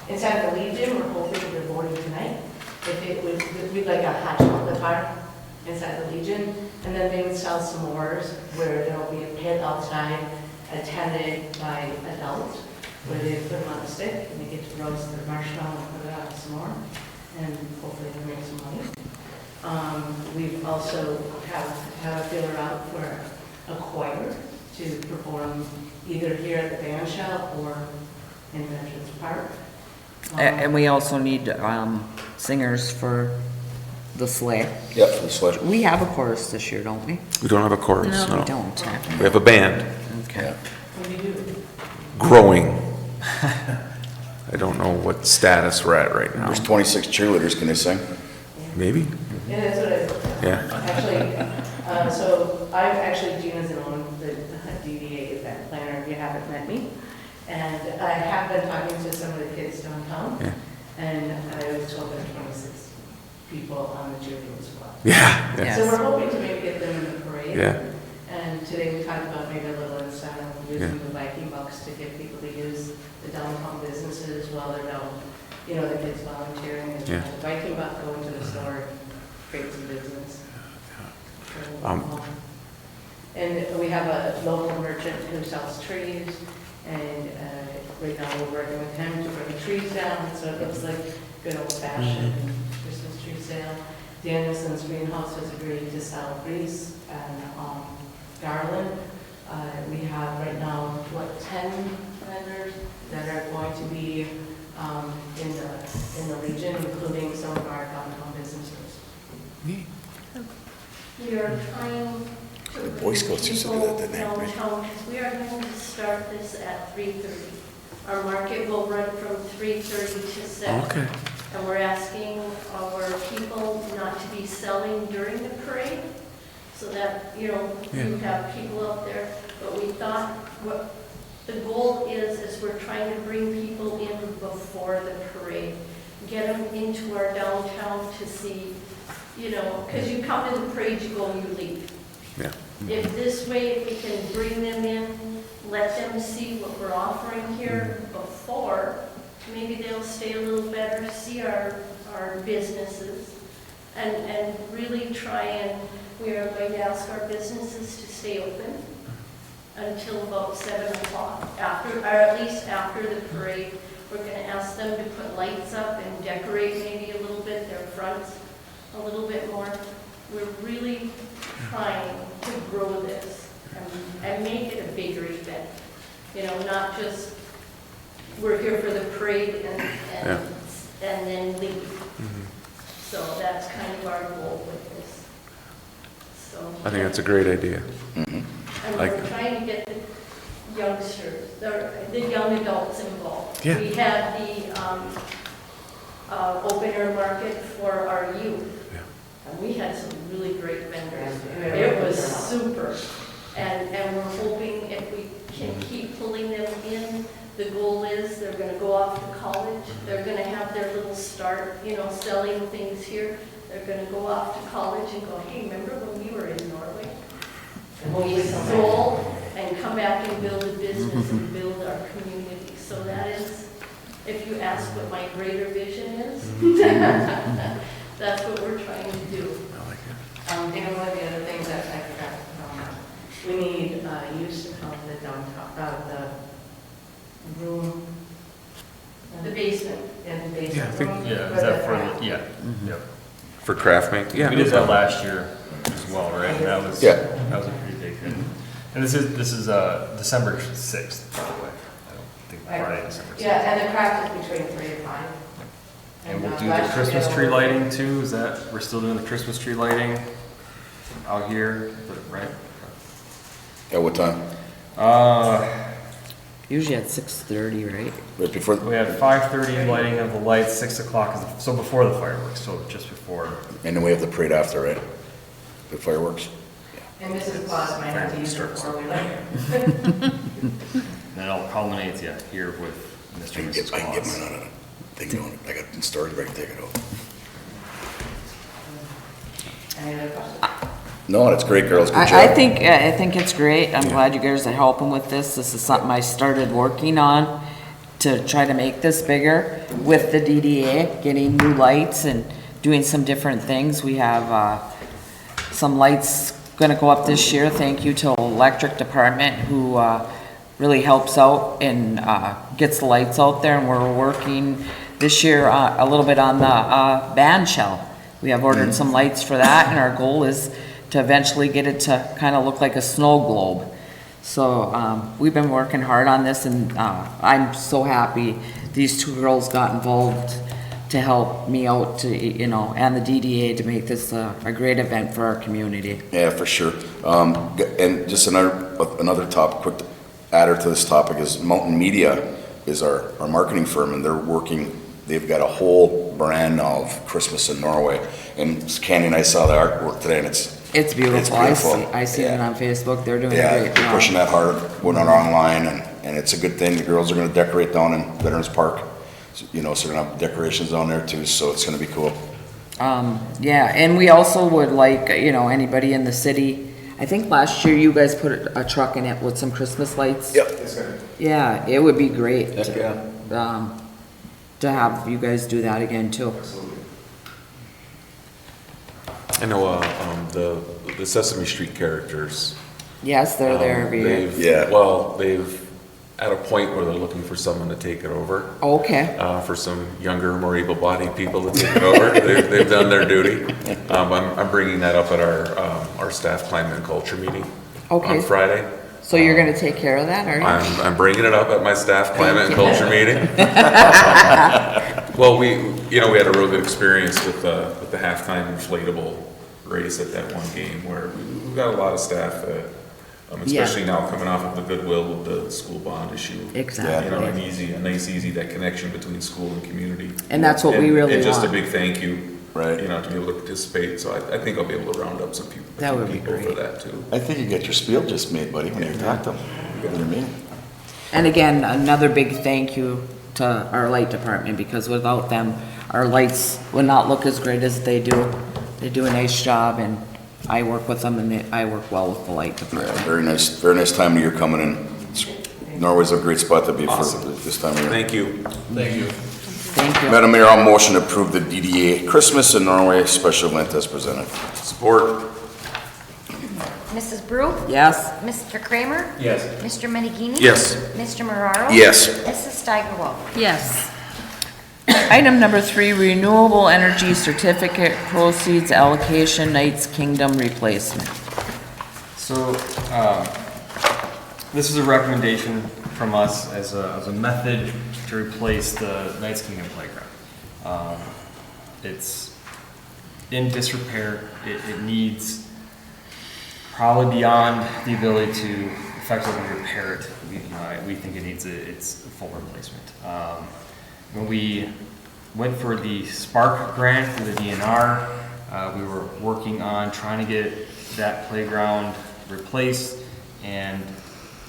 inside the Legion, we're hoping they're voting tonight. If it would, we'd like a hot chocolate bar inside the Legion. And then they would sell s'mores where there'll be a pit outside attended by adults where they put them on a stick and they get to roast their marshmallow and put it on a s'more. And hopefully they make some money. We've also have a feeler out for a choir to perform either here at the band shell or in Veterans Park. And we also need singers for the sleigh. Yep, for the sleigh. We have a chorus this year, don't we? We don't have a chorus, no. We don't. We have a band. Okay. What do you do? Growing. I don't know what status we're at right now. There's 26 cheerleaders, can they sing? Maybe? Yeah, that's what I, Yeah. actually, so I'm actually Gina Zimmerman, the DDA event planner, if you haven't met me. And I have been talking to some of the kids downtown. Yeah. And I was told there are 26 people on the cheerleading squad. Yeah. Yeah. So we're hoping to maybe get them in the parade. Yeah. And today we talked about maybe a little incentive using the Viking bucks to get people to use the downtown businesses while they're down, you know, the kids volunteering. And Yeah. the Viking buck going to the store, create some business. And we have a local merchant who sells trees, and right now we're working with him to bring trees down, so it looks like good old-fashioned Christmas tree sale. Danielson's Greenhouse has agreed to sell wreaths and garland. We have right now, 10 vendors that are going to be in the region, including some of our downtown businesses. We are trying to The Boy Scouts used to do that, didn't they? downtown, because we are going to start this at 3:30. Our market will run from 3:30 to 7. Okay. And we're asking our people not to be selling during the parade, so that, you know, you have people up there. But we thought what the goal is we're trying to bring people in before the parade, get them into our downtown to see, you know, because you come to the parade, you go and you leave. Yeah. If this way, if we can bring them in, let them see what we're offering here before, maybe they'll stay a little better, see our businesses, and really try and, we are going to ask our businesses to stay open until about 7 o'clock, after, or at least after the parade. We're going to ask them to put lights up and decorate maybe a little bit their fronts a little bit more. We're really trying to grow this and make it a bigger event. You know, not just, we're here for the parade and then leave. So that's kind of our goal with this. So I think that's a great idea. and we're trying to get the youngsters, the young adults involved. Yeah. We had the open air market for our youth. And we had some really great vendors. It was super. And we're hoping if we can keep pulling them in, the goal is they're going to go off to college. They're going to have their little start, you know, selling things here. They're going to go off to college and go, hey, remember when we were in Norway? And we sold and come back and build a business and build our community. So that is, if you ask what my greater vision is, that's what we're trying to do. And one of the other things that I forgot, we need use of the downtown, the room. The basement. Yeah, the basement. Yeah, I think- room Yeah, for is that the for craft. the, yeah, yep. For craft make? Yeah. We did that last year as well, right? And that was, Yeah. that was a pretty big hit. And this is December 6th, by the way. I don't think Friday, December 6th. Yeah, and the craft is between 3 and 5. And we'll do the Christmas tree lighting too, is that, we're still doing the Christmas tree lighting? out here, right? At what time? Usually at 6:30, right? Right before, We had 5:30 lighting of the lights, 6 o'clock, so before the fireworks, so just before. and then we have the parade after, right? The fireworks? And Mrs. Claus might have to use her four-wheeler. Then it all culminates, here with Mr. and Mrs. I can get Claus. mine on a thing going, I got it started, I can take it out. Any other questions? No, that's great, girls, good job. I think it's great. I'm glad you guys are helping with this. This is something I started working on to try to make this bigger with the DDA, getting new lights and doing some different things. We have some lights gonna go up this year. Thank you to electric department who really helps out and gets the lights out there. And we're working this year a little bit on the band shell. We have ordered some lights for that, and our goal is to eventually get it to kind of look like a snow globe. So we've been working hard on this, and I'm so happy these two girls got involved to help me out to, and the DDA to make this a great event for our community. Yeah, for sure. And just another topic, quick adder to this topic is Mountain Media is our marketing firm, and they've got a whole brand of Christmas in Norway. And Candy and I saw the artwork today, and it's beautiful. I see it on Facebook. They're doing a great they're job. pushing that hard, going on online, and it's a good thing. The girls are gonna decorate down in Veterans Park. So they're gonna have decorations down there too, so it's gonna be cool. Yeah, and we also would like, anybody in the city. I think last year you guys put a truck in it with some Christmas lights. Yep. Yeah, it would be great Heck yeah. to have you guys do that again too. I know, the Sesame Street characters. Yes, they're there every year. They've at a point where they're looking for someone to take it over. Okay. For some younger, more able-bodied people to take it over. They've done their duty. I'm bringing that up at our staff climate and culture meeting Okay. on Friday. So you're gonna take care of that, are you? I'm bringing it up at my staff climate and culture meeting. Well, we had a real good experience with the halftime inflatable race at that one game where we've got a lot of staff that, especially now coming off of the goodwill with the school bond issue. Exactly. A nice, easy, that connection between school and community. And that's what we really And just a want. big thank you, Right. to be able to participate. So I think I'll be able to round up some people. That would be for great. that too. I think you got your spiel just made, buddy, when you attacked them. You got your meeting. And again, another big thank you to our light department, because without them, our lights would not look as great as they do. They do a nice job, and I work with them, and I work well with the light department. Yeah, very nice time of year coming in. Norway's a great spot to be Awesome. for this time of year. Thank you. Thank you. Thank you. Madam Mayor, I'll motion to approve the DDA Christmas in Norway special event as presented. Support. Mrs. Brew? Yes. Mr. Kramer? Yes. Mr. Menegini? Yes. Mr. Mararo? Yes. Mrs. Steigerwald? Yes. Item number 3, renewable energy certificate proceeds allocation, Knights Kingdom replacement. So, this is a recommendation from us as a method to replace the Knights Kingdom playground. It's in disrepair. It needs probably beyond the ability to effectively repair it. We think it needs its full replacement. When we went for the Spark grant through the DNR, we were working on trying to get that playground replaced, and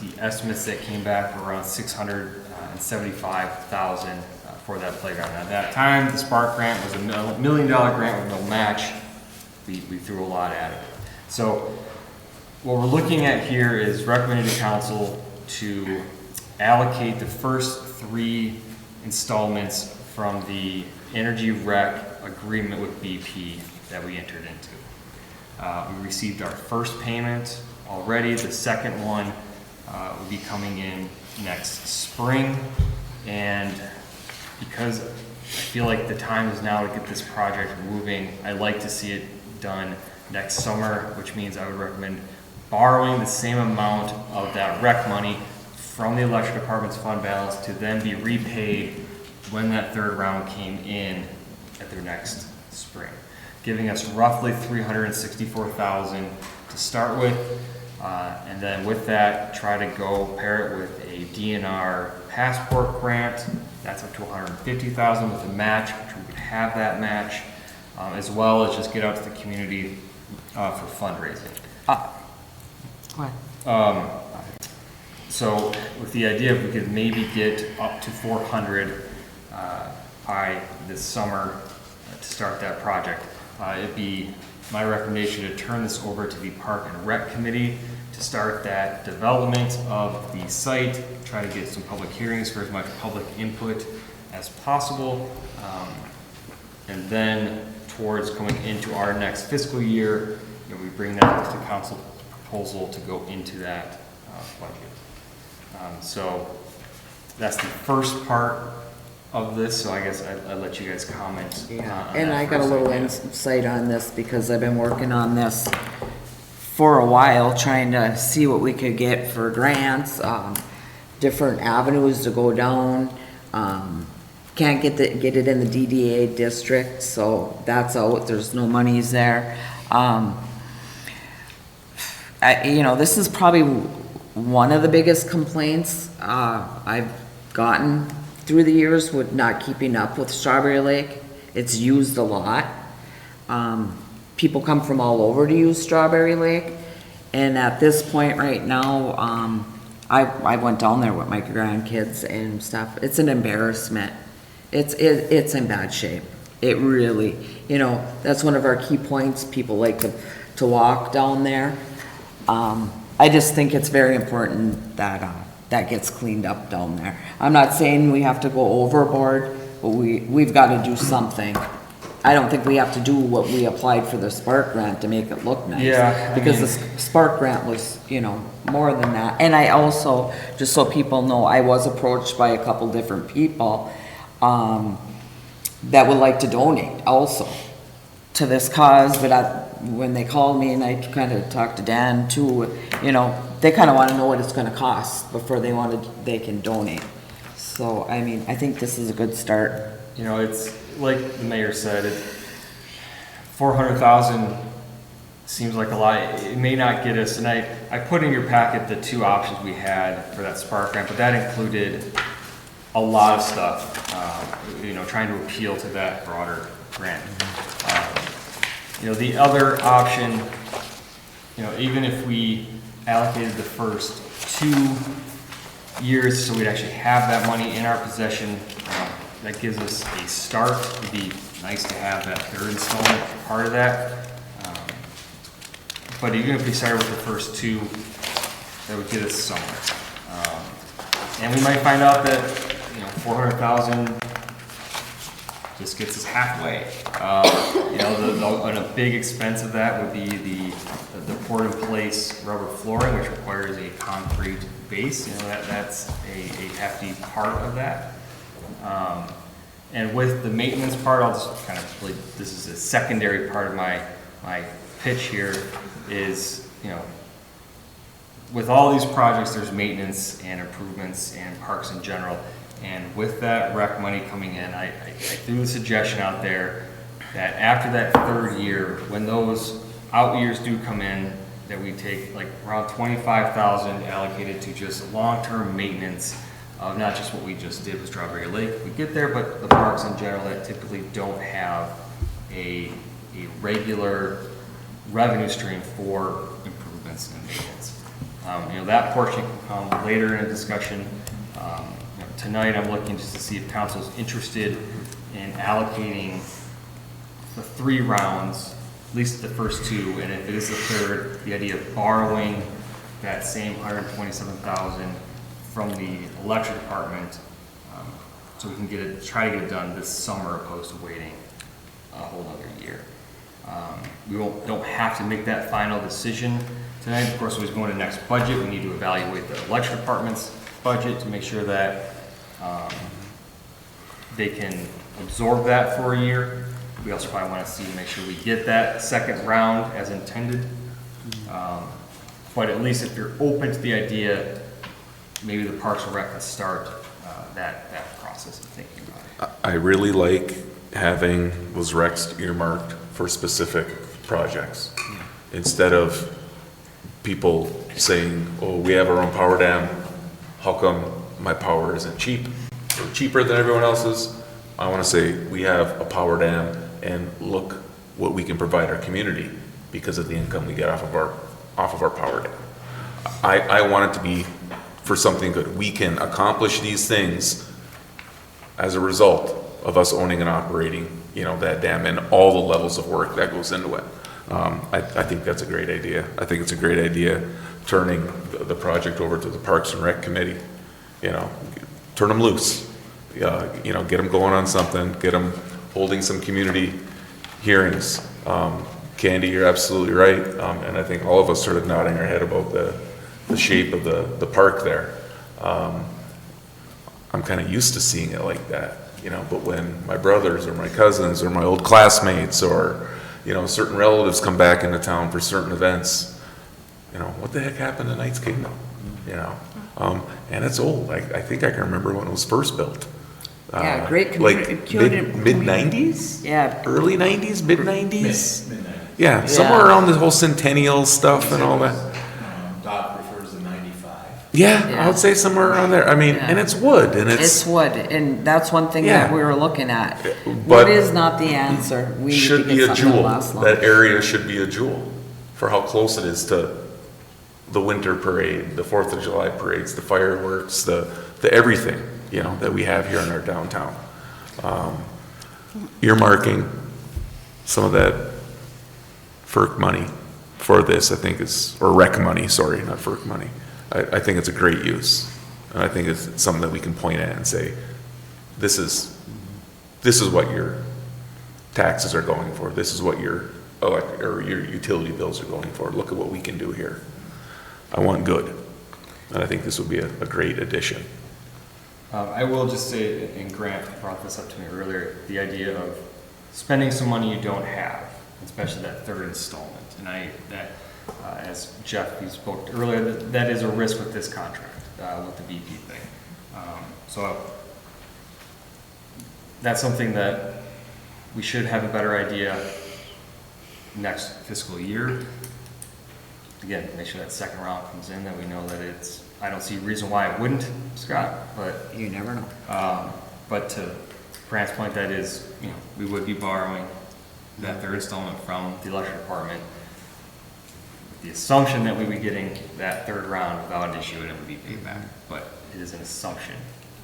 the estimates that came back were around $675,000 for that playground. At that time, the Spark grant was a $1 million grant with no match. We threw a lot at it. So what we're looking at here is recommending to council to allocate the first 3 installments from the Energy Rec agreement with BP that we entered into. We received our first payment already. The second one will be coming in next spring. And because I feel like the time is now to get this project moving, I'd like to see it done next summer, which means I would recommend borrowing the same amount of that rec money from the electric department's fund balance to then be repaid when that third round came in at their next spring. giving us roughly $364,000 to start with. And then with that, try to go pair it with a DNR passport grant. That's up to $150,000 with a match, which we could have that match, as well as just get out to the community for fundraising. Go ahead. So with the idea if we could maybe get up to 400 by this summer to start that project, it'd be my recommendation to turn this over to the Park and Rec Committee to start that development of the site, try to get some public hearings for as much public input as possible. And then towards coming into our next fiscal year, we bring that to council proposal to go into that budget. So that's the first part of this, so I guess I'll let you guys comment. Yeah, on and that I got a first little idea. insight on this because I've been working on this for a while, trying to see what we could get for grants, different avenues to go down. Can't get it in the DDA district, so that's out, there's no monies there. This is probably one of the biggest complaints I've gotten through the years with not keeping up with Strawberry Lake. It's used a lot. People come from all over to use Strawberry Lake, and at this point right now, I went down there with my grandkids and stuff. It's an embarrassment. It's in bad shape. It really, that's one of our key points. People like to walk down there. I just think it's very important that that gets cleaned up down there. I'm not saying we have to go overboard, but we've got to do something. I don't think we have to do what we applied for the Spark grant to make it look nice. Yeah, Because the Spark grant was, more than that. And I also, just so people know, I was approached by a couple different people that would like to donate also to this cause, but when they called me and I kind of talked to Dan too, they kind of want to know what it's going to cost before they can donate. So, I think this is a good start. It's like the mayor said, 400,000 seems like a lot. It may not get us, and I put in your packet the two options we had for that Spark grant, but that included a lot of stuff, trying to appeal to that broader grant. The other option, even if we allocated the first 2 years so we'd actually have that money in our possession, that gives us a start. It'd be nice to have that third installment part of that. But even if we started with the first 2, that would get us somewhere. And we might find out that, 400,000 just gets us halfway. And a big expense of that would be the poured-in-place rubber flooring, which requires a concrete base. That's a hefty part of that. And with the maintenance part, I'll just kind of this is a secondary part of my pitch here is, with all these projects, there's maintenance and improvements and parks in general. And with that rec money coming in, I threw the suggestion out there that after that 3rd year, when those out years do come in, that we take like around 25,000 allocated to just long-term maintenance of not just what we just did with Strawberry Lake, we get there, but the parks in general that typically don't have a regular revenue stream for improvements and maintenance. That portion can come later in a discussion. Tonight I'm looking just to see if council's interested in allocating the 3 rounds, at least the first 2, and if it is the 3rd, the idea of borrowing that same $127,000 from the electric department, so we can try to get it done this summer opposed to waiting a whole other year. We don't have to make that final decision tonight. Of course, as we go into next budget, we need to evaluate the electric department's budget to make sure that they can absorb that for a year. We also probably want to see to make sure we get that second round as intended. But at least if you're open to the idea, maybe the Parks and Rec can start that process of thinking about it. I really like having those recs earmarked for specific projects. Instead of people saying, oh, we have our own power dam, how come my power isn't cheap or cheaper than everyone else's? I want to say we have a power dam and look what we can provide our community because of the income we get off of our power dam. I want it to be for something good. We can accomplish these things as a result of us owning and operating, that dam and all the levels of work that goes into it. I think that's a great idea. I think it's a great idea turning the project over to the Parks and Rec Committee. Turn them loose. Get them going on something. Get them holding some community hearings. Candy, you're absolutely right. And I think all of us sort of nodding our head about the shape of the park there. I'm kind of used to seeing it like that, but when my brothers or my cousins or my old classmates or, certain relatives come back into town for certain events, what the heck happened to Knights Kingdom? And it's old. I think I can remember when it was first built. Yeah, great community. Like mid-90s? Yeah. Early 90s, mid-90s? Mid-90s. Yeah, somewhere around the whole centennial stuff and all that. Doc refers to 95. Yeah, I would say somewhere around there. I mean, and it's wood, and It's wood, and that's one thing that we were looking at. But Wood is not the answer. We need should to be get a something that jewel. lasts long. That area should be a jewel for how close it is to the winter parade, the 4th of July parades, the fireworks, the everything, that we have here in our downtown. Earmarking some of that FERC money for this, I think or rec money, sorry, not FERC money. I think it's a great use. And I think it's something that we can point at and say, this is what your taxes are going for. This is what your utility bills are going for. Look at what we can do here. I want good. And I think this would be a great addition. I will just say, and Grant brought this up to me earlier, the idea of spending some money you don't have, especially that third installment. And as Jeff, you spoke earlier, that is a risk with this contract, with the VP thing. So that's something that we should have a better idea next fiscal year. Again, make sure that second round comes in, that we know that I don't see a reason why it wouldn't, Scott, but. You never know. But to Grant's point, that is, we would be borrowing that third installment from the electric department, with the assumption that we would be getting that third round without an issue and it would be paid back. But it is an assumption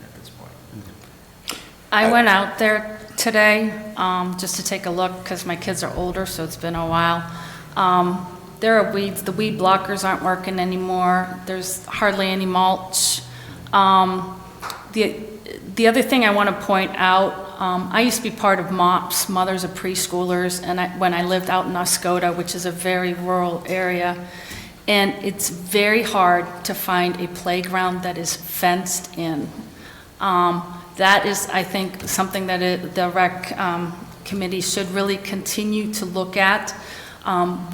at this point. I went out there today just to take a look because my kids are older, so it's been a while. There are weeds. The weed blockers aren't working anymore. There's hardly any mulch. The other thing I want to point out, I used to be part of MOPS, Mothers of Preschoolers, and when I lived out in Oscoda, which is a very rural area, and it's very hard to find a playground that is fenced in. That is, I think, something that the rec committee should really continue to look at.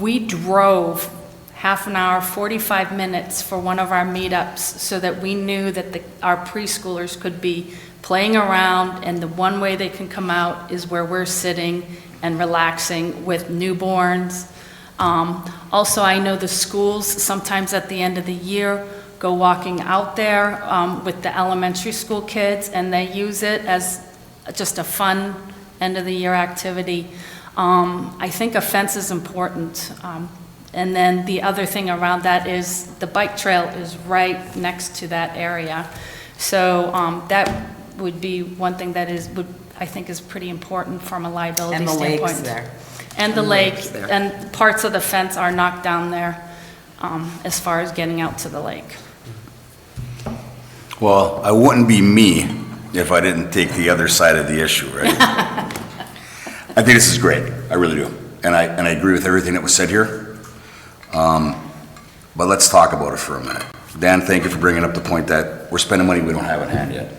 We drove half an hour, 45 minutes for one of our meetups so that we knew that our preschoolers could be playing around, and the one way they can come out is where we're sitting and relaxing with newborns. Also, I know the schools sometimes at the end of the year go walking out there with the elementary school kids, and they use it as just a fun end of the year activity. I think a fence is important. And then the other thing around that is the bike trail is right next to that area. So that would be one thing that I think is pretty important from a liability standpoint. And the lake's there. And the lake, and parts of the fence are knocked down there as far as getting out to the lake. Well, I wouldn't be me if I didn't take the other side of the issue, right? I think this is great. I really do. And I agree with everything that was said here. But let's talk about it for a minute. Dan, thank you for bringing up the point that we're spending money we don't have in hand yet.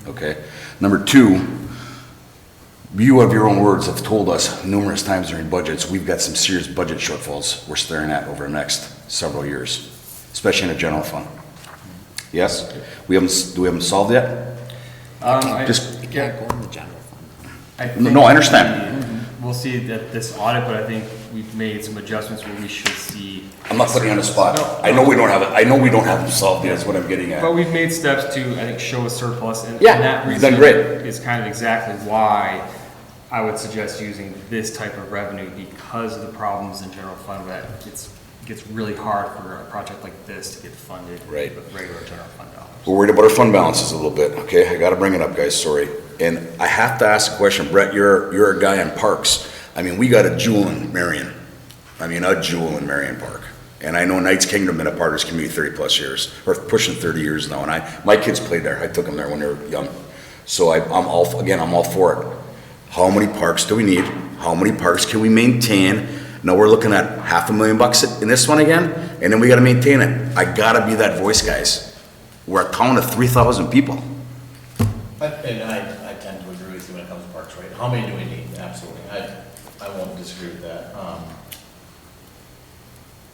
Okay. Number two, you of your own words have told us numerous times during budgets, we've got some serious budget shortfalls we're staring at over the next several years, especially in the general fund. Yes? Do we haven't solved yet? You can't go in the general fund. No, I understand. we'll see that this audit, but I think we've made some adjustments where we should see. I'm not putting you on the spot. No. I know we don't have it, I know we don't have them solved yet, that's what I'm getting at. But we've made steps to, I think, show a surplus, and Yeah, that you've reason done great. is kind of exactly why I would suggest using this type of revenue, because of the problems in general fund, that it gets really hard for a project like this to get funded Right. with regular general fund dollars. We're worried about our fund balances a little bit, okay? I gotta bring it up, guys, sorry. And I have to ask a question, Brett, you're a guy in parks. I mean, we got a jewel in Marion. I mean, a jewel in Marion Park. And I know Knights Kingdom been a part of this community 30-plus years, or pushing 30 years now, and my kids played there. I took them there when they were young. So I'm all for it. How many parks do we need? How many parks can we maintain? Now we're looking at $500,000 in this one again, and then we gotta maintain it. I gotta be that voice, guys. We're a town of 3,000 people. And I tend to agree with you when it comes to parks, right? How many do we need? Absolutely. I won't disagree with that.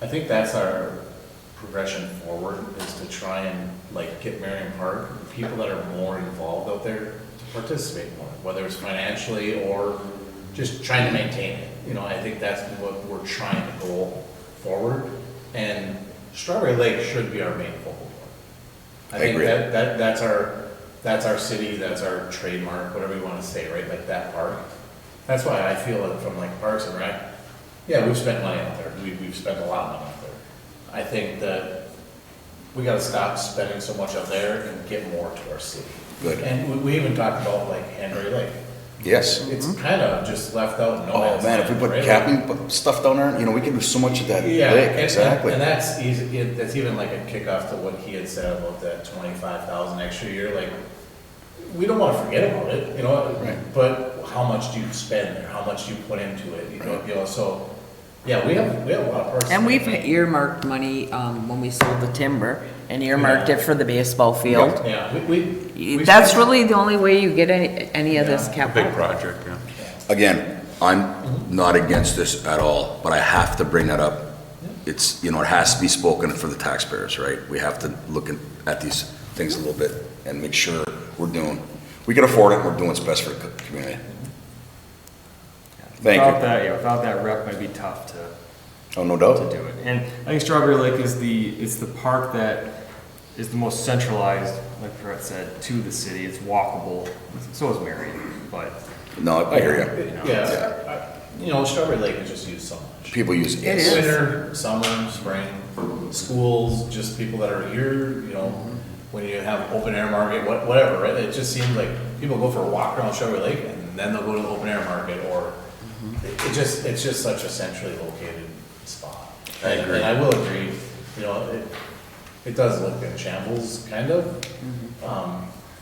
I think that's our progression forward, is to try and like get Marion Park, people that are more involved out there to participate more, whether it's financially or just trying to maintain it. You know, I think that's what we're trying to go forward. And Strawberry Lake should be our main focal point. I think agree. that's our city, that's our trademark, whatever you want to say, right? Like that park. That's why I feel that from like Parks and Rec, yeah, we've spent money out there. We've spent a lot of money out there. I think that we got to stop spending so much out there and get more to our city. Good. And we even talked about like Henry Lake. Yes. It's kind of just left out. No Oh, man's man, if we land, put right? capping stuff down there, you know, we can do so much of that. Yeah, lake. and- Exactly. And that's easy, that's even like a kickoff to what he had said about that 25,000 extra year, like, we don't wanna forget about it, you know? Right. But how much do you spend there, how much do you put into it, you know, so, yeah, we have a lot of parks. And we've earmarked money, when we sold the timber, and earmarked it for the baseball field. Yeah, we That's spent- really the only way you get any of this A capital. big project, yeah. Again, I'm not against this at all, but I have to bring that up. It's, you know, it has to be spoken for the taxpayers, right? We have to look at these things a little bit and make sure we can afford it, and we're doing what's best for the community. Thank Without you. that, yeah, without that rep, might be tough to Oh, no doubt. do it. And I think Strawberry Lake is the park that is the most centralized, like Brett said, to the city. It's walkable. So is Marion, but No, I hear you. Yeah, you know, Strawberry Lake is just used so much. People use it. It is. Winter, summer, spring, schools, just people that are here, you know, when you have open air market, whatever, right? It just seems like people go for a walk around Strawberry Lake and then they'll go to the open air market, or it's just such a centrally located spot. I agree. And I will agree, you know, it does look in shambles, kind of.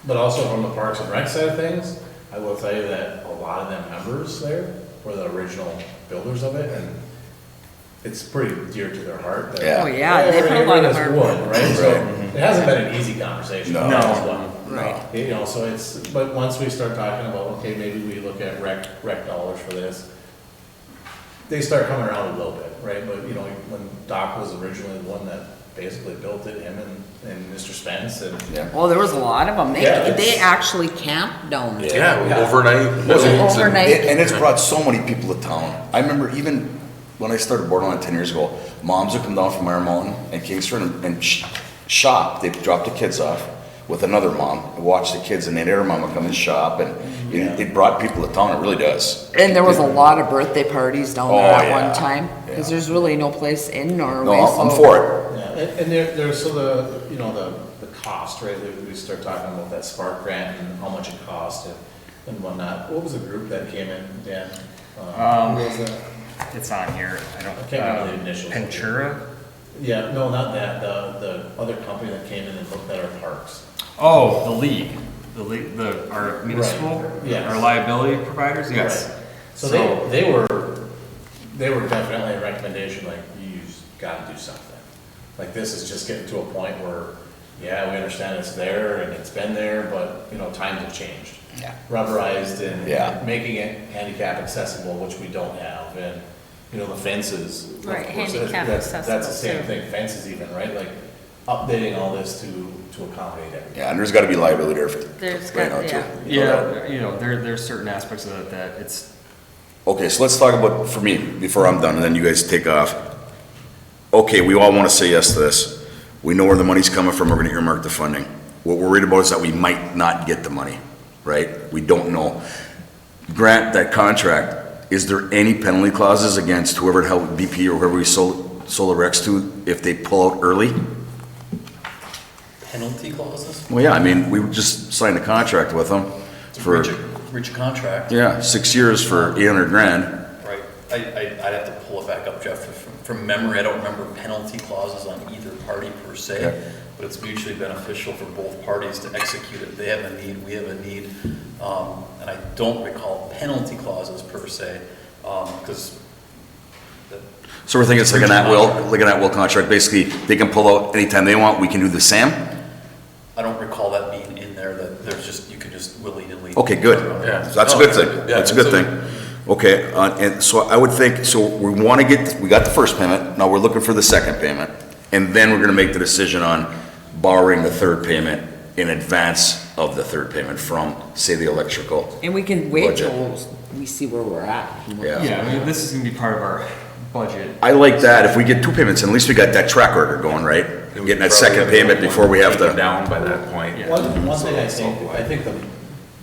But also from the Parks and Rec side of things, I will tell you that a lot of them members there were the original builders of it, and it's pretty dear to their heart. that- Yeah. Oh, yeah, they put a lot of hard work. wood, right? So it hasn't been an easy conversation. No. as well. Right. You know, so but once we start talking about, okay, maybe we look at rec dollars for this, they start coming around a little bit, right? But, you know, when Doc was originally the one that basically built it, him and Mr. Spence, and Yeah. Well, there was a lot of them. Yeah, They it's- actually camped down there. Yeah, overnight. Overnight. And it's brought so many people to town. I remember even when I started Borderline 10 years ago, moms would come down from Iron Mountain and Kingsford and shop. They'd drop the kids off with another mom and watch the kids, and then their mom would come and shop, and it brought people to town. It really does. And there was a lot of birthday parties down there Oh, at yeah. one time, because Yeah. there's really no place in Norway. No, I'm so- for it. yeah, and there's so the, you know, the cost, right? We start talking about that Spark grant and how much it cost and whatnot. What was the group that came in, Dan? Who was that? it's on here. I don't. I can't remember the initials. Ventura? Yeah, no, not that, the other company that came in and looked at our parks. Oh, the league. Our municipal, yes. our liability providers, yes. Right. So they were definitely a recommendation, like, you gotta do something. Like, this is just getting to a point where, yeah, we understand it's there and it's been there, but, you know, times have changed. Yeah. Rubberized and Yeah. making it handicap accessible, which we don't have, and, you know, the fences. of Right, course, handicap that's the accessible, same too. thing, fences even, right? Like, updating all this to accommodate everything. Yeah, and there's gotta be liability there There's right got- now too. yeah. Yeah, you know, there's certain aspects of it that Okay, so let's talk about, for me, before I'm done, and then you guys take off. Okay, we all want to say yes to this. We know where the money's coming from, we're gonna earmark the funding. What we're worried about is that we might not get the money, right? We don't know. Grant that contract, is there any penalty clauses against whoever held BP or whoever we sold the Rex to if they pull out early? Penalty clauses? Well, yeah, I mean, we just signed a contract with them for, Rich contract. yeah, 6 years for 800 grand. Right. I'd have to pull it back up, Jeff. From memory, I don't remember penalty clauses on either party per se, Okay. but it's mutually beneficial for both parties to execute it. They have a need, we have a need. And I don't recall penalty clauses per se, because So we're thinking it's like an at-will contract, basically, they can pull out anytime they want, we can do the SAM? I don't recall that being in there, that there's just, you can just willy-nilly. Okay, good. Yeah. That's a good thing. That's a good thing. Okay, and so I would think, so we want to get, we got the first payment, now we're looking for the second payment, and then we're going to make the decision on borrowing the third payment in advance of the third payment from, say, the electrical. And we can wait budget. till we see where we're at. Yeah. Yeah, I mean, this is gonna be part of our budget. I like that, if we get two payments, at least we got that track record going, right? Getting that second payment before we have to. Down by that point. Yeah. One thing I think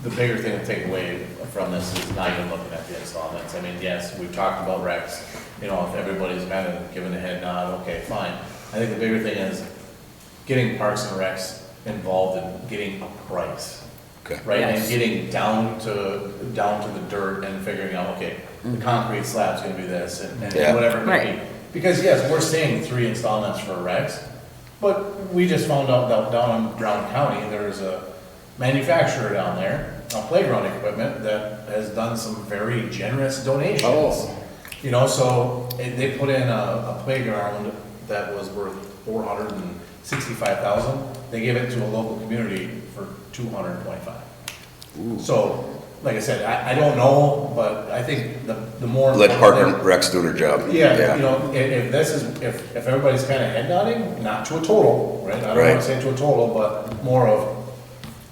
the bigger thing to take away from this is not even looking at the installments. I mean, yes, we've talked about Rex, you know, if everybody's kind of giving a head nod, okay, fine. I think the bigger thing is getting Parks and Recs involved in getting a price. Okay. Right, Yes. and getting down to the dirt and figuring out, okay, the concrete slab's gonna be this and Yeah. whatever it may Right. be. Because yes, we're saying 3 installments for Rex, but we just found out that down in Brown County, there's a manufacturer down there, of playground equipment, that has done some very generous donations. Oh. You know, so they put in a playground that was worth $465,000. They gave it to a local community for $225,000. So, like I said, I don't know, but I think the more. Let Park and Rex do their job. Yeah, you know, if this is, if everybody's kind of head nodding, not to a total, right? I don't want Right. to say to a total, but more of,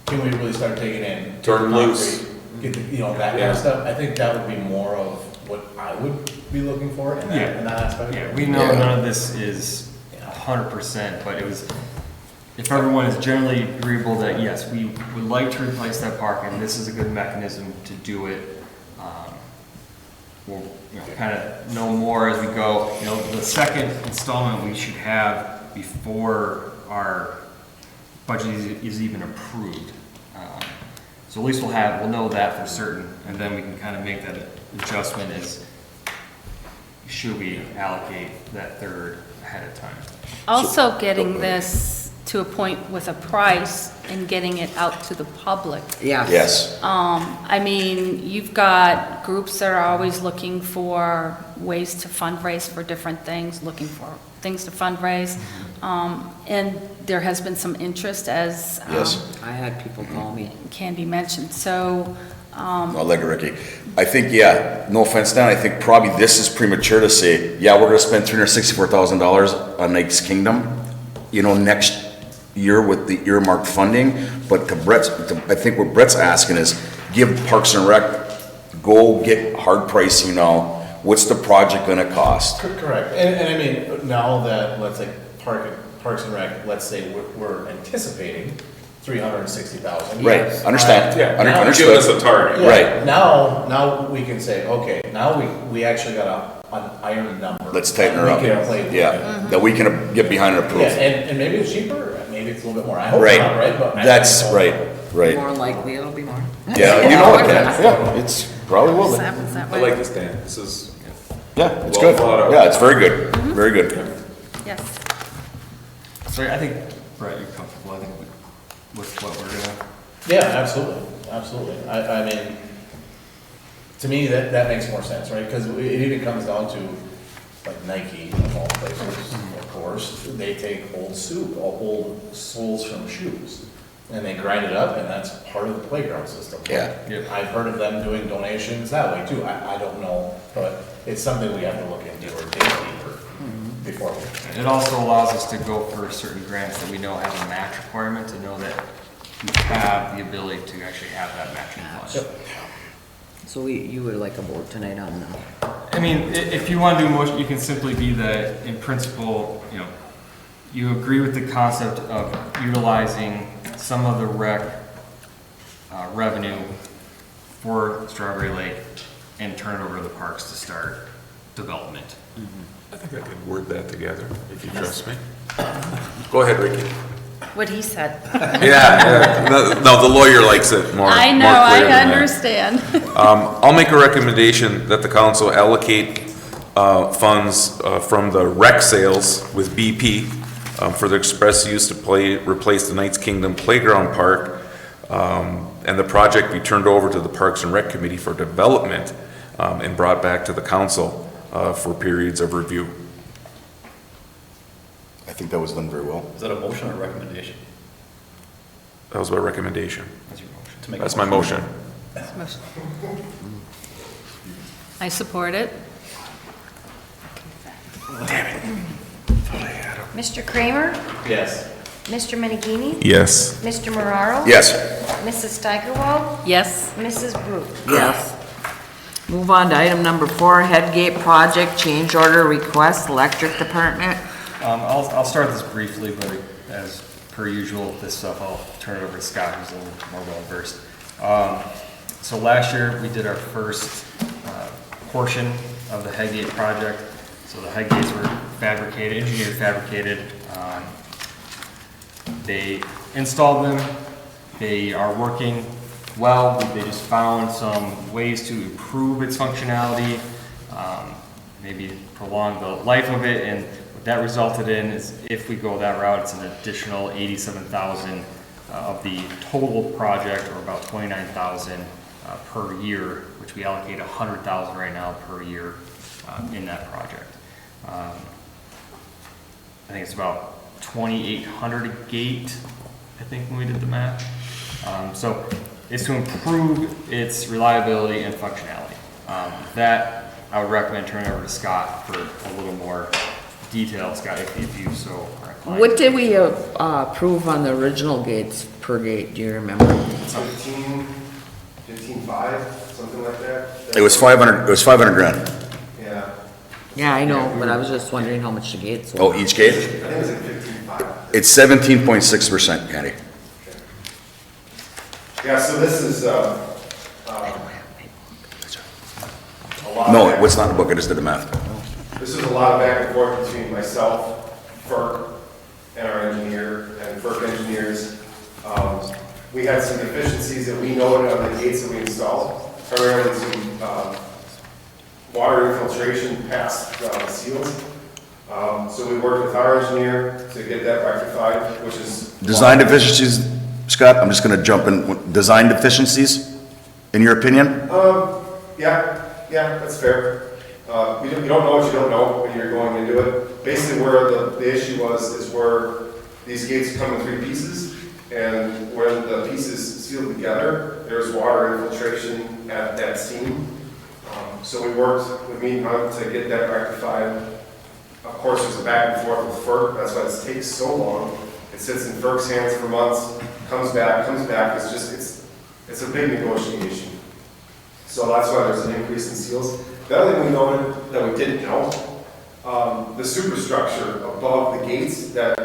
can we really start taking in? Turn loose. Get the, you know, that kind of stuff. I think that would be more of what I would be looking for in that aspect. Yeah, we know none of this is 100%, but it was, if everyone is generally agreeable that, yes, we would like to replace that park, and this is a good mechanism to do it, we'll, kind of know more as we go. You know, the second installment we should have before our budget is even approved. So at least we'll know that for certain, and then we can kind of make that adjustment as, should we allocate that third ahead of time. Also getting this to a point with a price and getting it out to the public. Yeah. Yes. I mean, you've got groups that are always looking for ways to fundraise for different things, looking for things to fundraise. And there has been some interest, as Yes. I had people call me. Candy mentioned, so, I'll let it, Ricky. I think, yeah, no offense, Dan, I think probably this is premature to say, yeah, we're gonna spend $364,000 on Knights Kingdom, you know, next year with the earmarked funding, but I think what Brett's asking is, give Parks and Rec, go get hard pricing now, what's the project gonna cost? Correct, and I mean, now that, let's say, Parks and Rec, let's say we're anticipating 360,000. Right, understand. Yeah, Under- now understood. give us a target. Yeah, Right. Now we can say, okay, now we actually got an iron number. Let's tighten her that up. we can play with. Yeah, that we can get behind and approve. Yeah, and maybe it's cheaper, maybe it's a little bit more, I hope Right, not, right? But I that's don't know. right. More likely it'll be more. Yeah, you know it can, yeah, it's probably will this be. happens that I way. like this, Dan. This is, Yeah, it's Well good. thought out. Yeah, it's very good, very good. Yes. So I think, Brett, you're comfortable, I think, with what we're gonna. Yeah, absolutely. I mean, to me, that makes more sense, right? Because it even comes down to, like Nike, of all places, of course, they take old old soles from shoes, and they grind it up, and that's part of the playground system. Yeah. I've heard of them doing donations that way too. I don't know, but it's something we have to look into or dig deeper before we. It also allows us to go for certain grants that we know have a match requirement, to know that we have the ability to actually have that matching fund. So you would like a vote tonight on that? I mean, if you want to do a motion, you can simply be that, in principle, you agree with the concept of utilizing some of the rec revenue for Strawberry Lake and turn it over to the parks to start development. I think I could word that together, if you trust me. Go ahead, Ricky. What he said. Yeah. No, the lawyer likes it more. I know, more clear I than that. understand. I'll make a recommendation that the council allocate funds from the rec sales with BP for the express use to replace the Knights Kingdom Playground Park, and the project be turned over to the Parks and Rec Committee for development and brought back to the council for periods of review. I think that was done very well. Is that a motion or a recommendation? That was my recommendation. That's your motion. To make That's a my motion. I support it. Mr. Kramer? Yes. Mr. Menegini? Yes. Mr. Mararo? Yes. Mrs. Steigerwald? Yes. Mrs. Brute? Yes. Move on to item number 4, Headgate Project Change Order Request, Electric Department. I'll start this briefly, but as per usual, this stuff, I'll turn it over to Scott, who's a little more well-versed. So last year, we did our first portion of the Headgate project. So the Headgates were fabricated, engineered fabricated. They installed them. They are working well. They just found some ways to improve its functionality, maybe prolong the life of it, and what that resulted in is, if we go that route, it's an additional $87,000 of the total project, or about $29,000 per year, which we allocate $100,000 right now per year in that project. I think it's about $2,800 a gate, I think, when we did the math. So it's to improve its reliability and functionality. That I would recommend turning over to Scott for a little more detail. Scott, if you so are inclined. What did we approve on the original gates per gate, do you remember? 15.5, something like that. It was 500, it was 500 grand. Yeah. Yeah, I know, but I was just wondering how much the gates were. Oh, each gate? I think it was like 15.5. It's 17.6%, Candy. Yeah, so this is, a lot. No, it's not in the book, I just did the math. This is a lot of back and forth between myself, FERC, and our engineer, and FERC engineers. We had some deficiencies that we noted on the gates that we installed, primarily some water infiltration past the seals. So we worked with our engineer to get that rectified, which is... Design deficiencies, Scott, I'm just gonna jump in. Design deficiencies, in your opinion? Yeah, that's fair. You don't know what you don't know when you're going into it. Basically, where the issue was is where these gates come in 3 pieces, and when the pieces sealed together, there's water infiltration at that seam. So we worked with me and Hunt to get that rectified. Of course, there's a back and forth with FERC. That's why it takes so long. It sits in FERC's hands for months, comes back. It's a big negotiation. So that's why there's an increase in seals. The other thing we noted that we didn't know, the superstructure above the gates that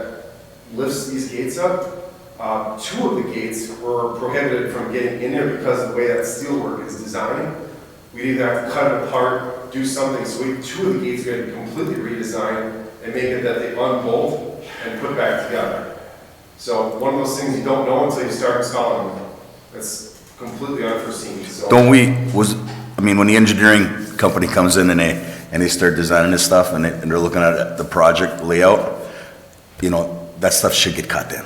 lifts these gates up, 2 of the gates were prohibited from getting in there because of the way that steelwork is designed. We'd either have to cut it apart, do something, so 2 of the gates we had to completely redesign and make it that they unbolt and put back together. So one of those things you don't know until you start installing them. It's completely unforeseen. So. When the engineering company comes in and they start designing this stuff and they're looking at the project layout, that stuff should get cut in.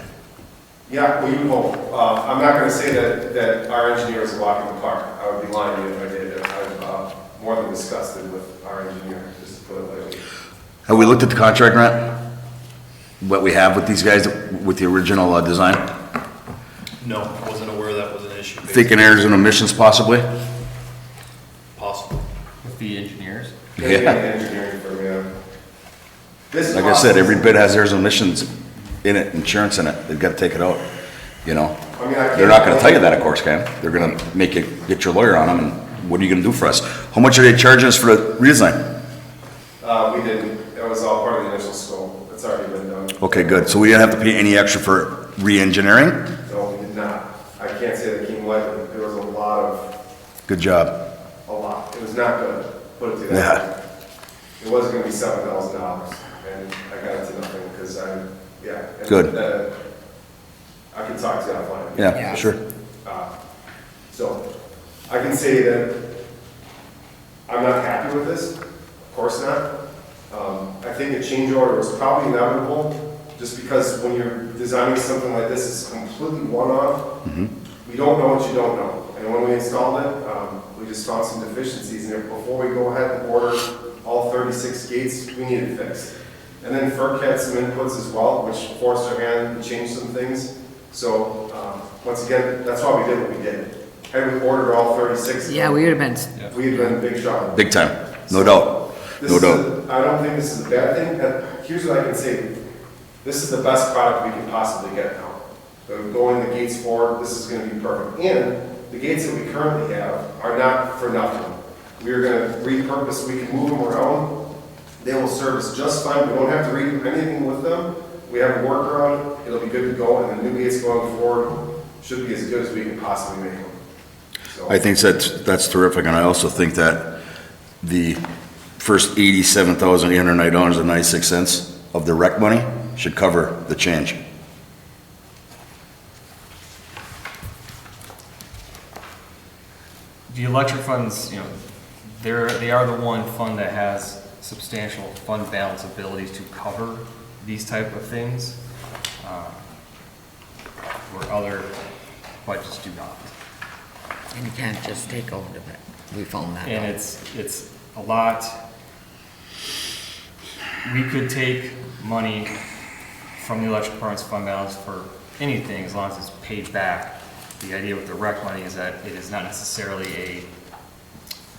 Yeah, we hope. I'm not going to say that our engineer is a walk in the park. I would be lying to you if I did. I'm more than disgusted with our engineer, just to put it lightly. Have we looked at the contract, Grant? What we have with these guys, with the original design? No, I wasn't aware that was an issue. Thinking errors and omissions possibly? Possible. With the engineers? Yeah. Engineering firm, yeah. Like I said, every bid has errors and omissions in it, insurance in it. They've got to take it out, They're not going to tell you that, of course, Ken. They're going to make you get your lawyer on them and what are you gonna do for us? How much are they charging us for the redesign? We didn't, it was all part of the initial scope, it's already been done. Okay, good. So we didn't have to pay any extra for re-engineering? No, we did not. I can't say that came lightly, there was a lot. Good job. It was not good, put it to that. Yeah. It was gonna be $7,000, and I got it to nothing, because and Good. I can talk to you offline. Yeah, sure. So, I can say that I'm not happy with this, of course not. I think a change order was probably inevitable, just because when you're designing something like this, it's completely one-off. We don't know what you don't know. And when we installed it, we just found some deficiencies, and before we go ahead and order all 36 gates, we need it fixed. And then FERC had some inputs as well, which forced our hand to change some things. So, once again, that's why we did what we did. Had we ordered all 36. Yeah, we would have been, We'd have been in big trouble. Big time. No doubt. No doubt. I don't think this is a bad thing. Here's what I can say. This is the best product we can possibly get now. Going the gates forward, this is going to be perfect. And the gates that we currently have are not for nothing. We are going to repurpose, we can move them around. They will serve us just fine. We don't have to redo anything with them. We have a workaround. It'll be good to go. And the new gates going forward should be as good as we can possibly make them. So, I think that's terrific, and I also think that the first $87,809.96 of the rec money should cover the change. The electric funds, they are the one fund that has substantial fund balance abilities to cover these type of things, where other budgets do not. and you can't just take hold of it. We found that And out. it's a lot. We could take money from the electric department's fund balance for anything as long as it's paid back. The idea with the rec money is that it is not necessarily a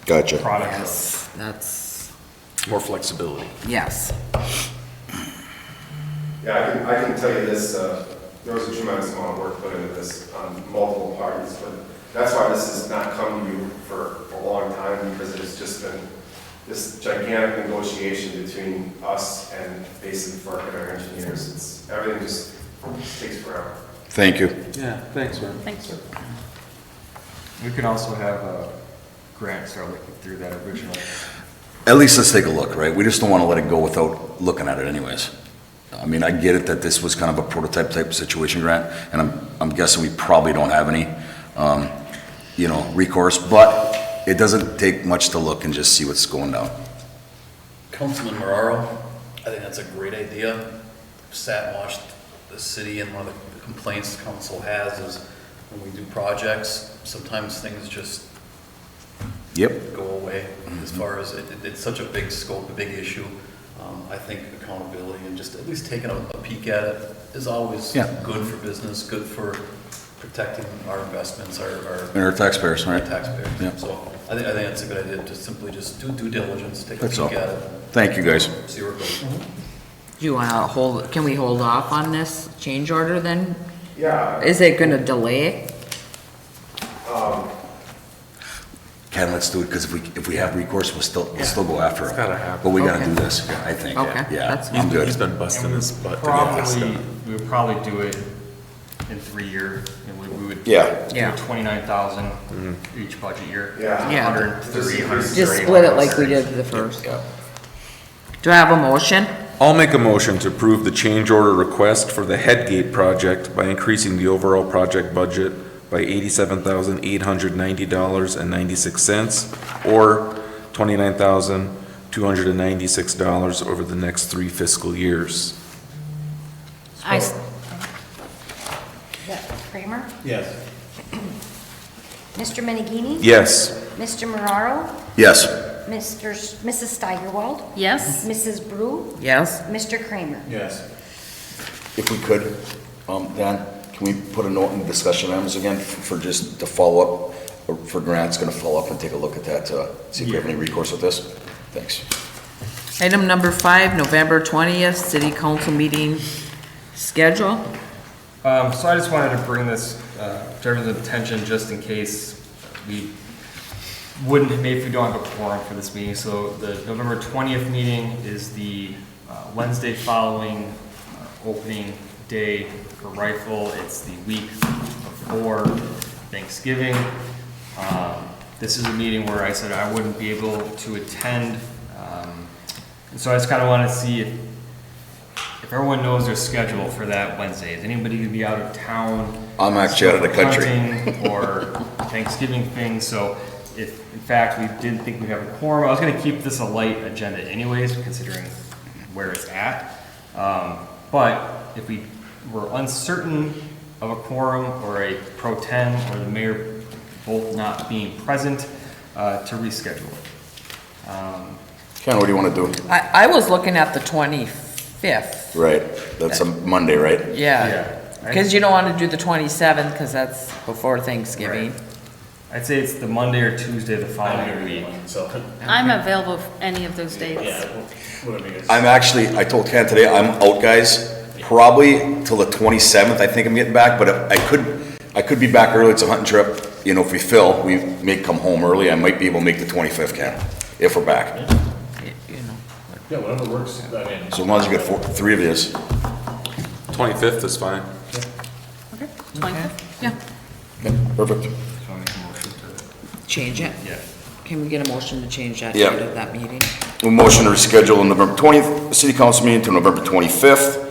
Gotcha. product Yes, of. that's, More flexibility. yes. yeah, I can tell you this, there was a tremendous amount of work put into this on multiple parties, but that's why this has not come to you for a long time, because it's just been this gigantic negotiation between us and basically FERC and our engineers. Everything just takes forever. Thank you. Yeah, thanks, man. Thanks. We can also have a grant start looking through that original. At least let's take a look, right? We just don't want to let it go without looking at it anyways. I mean, I get it that this was kind of a prototype type of situation grant, and I'm guessing we probably don't have any, recourse, but it doesn't take much to look and just see what's going down. Councilman Marraro, I think that's a great idea. Sat and watched the city, and one of the complaints the council has is when we do projects, sometimes things just Yep. go away. As far as it's such a big scope, a big issue. I think accountability and just at least taking a peek at it is always good for business, good for protecting our investments, And our taxpayers, right? taxpayers. Yeah. So I think that's a good idea, to simply just do due diligence, take a That's peek all. at it. Thank you, guys. See where it goes. Do you wanna can we hold off on this change order then? Yeah. Is it gonna delay? Ken, let's do it, because if we have recourse, we'll still go after it. It's gotta happen. But we gotta Okay. do this, I think. Okay, Yeah, that's I'm good. He's been busting his butt to get this Probably, done. we would probably do it in 3 years, and we would. Yeah. Do Yeah. 29,000 each budget year. Yeah. Yeah. 130, Just split it like we did the first. Do I have a motion? I'll make a motion to approve the change order request for the Headgate project by increasing the overall project budget by $87,890.96, or $29,296 over the next 3 fiscal years. Kramer? Yes. Mr. Menegini? Yes. Mr. Marraro? Yes. Mrs. Steigerwald? Yes? Mrs. Brew? Yes? Mr. Kramer? Yes. If we could, Dan, can we put a note in the discussion items again for just to follow up, or for Grant's gonna follow up and take a look at that, see if we have any recourse with this? Thanks. Item number 5, November 20th, city council meeting schedule. So I just wanted to bring this to everyone's attention, just in case we wouldn't, maybe if we don't have a quorum for this meeting, so the November 20th meeting is the Wednesday following opening day for rifle. It's the week before Thanksgiving. This is a meeting where I said I wouldn't be able to attend. And so I just kind of want to see if everyone knows their schedule for that Wednesday. Is anybody going to be out of town? I'm actually out of the country. Hunting or Thanksgiving thing, so if in fact we didn't think we'd have a quorum, I was gonna keep this a light agenda anyways, considering where it's at. But if we were uncertain of a quorum or a pro tem or the mayor both not being present, to reschedule it. Ken, what do you want to do? I was looking at the 25th. Right, that's a Monday, right? Yeah, because you don't want to do the 27th, because that's before Thanksgiving. Right. I'd say it's the Monday or Tuesday the following week. So, I'm available for any of those dates. yeah, whatever you guys. I'm actually, I told Ken today, I'm out, guys, probably till the 27th, I think I'm getting back, but I could be back early, it's a hunting trip. You know, if we fill, we may come home early, I might be able to make the 25th, Ken, if we're back. You know. Yeah, whatever works, I mean. So as long as you get three of yous. 25th is fine. Okay, 25th? Yeah, Okay, perfect. change it. Yeah. Can we get a motion to change that Yeah. date of that meeting? A motion to reschedule the November 20th city council meeting to November 25th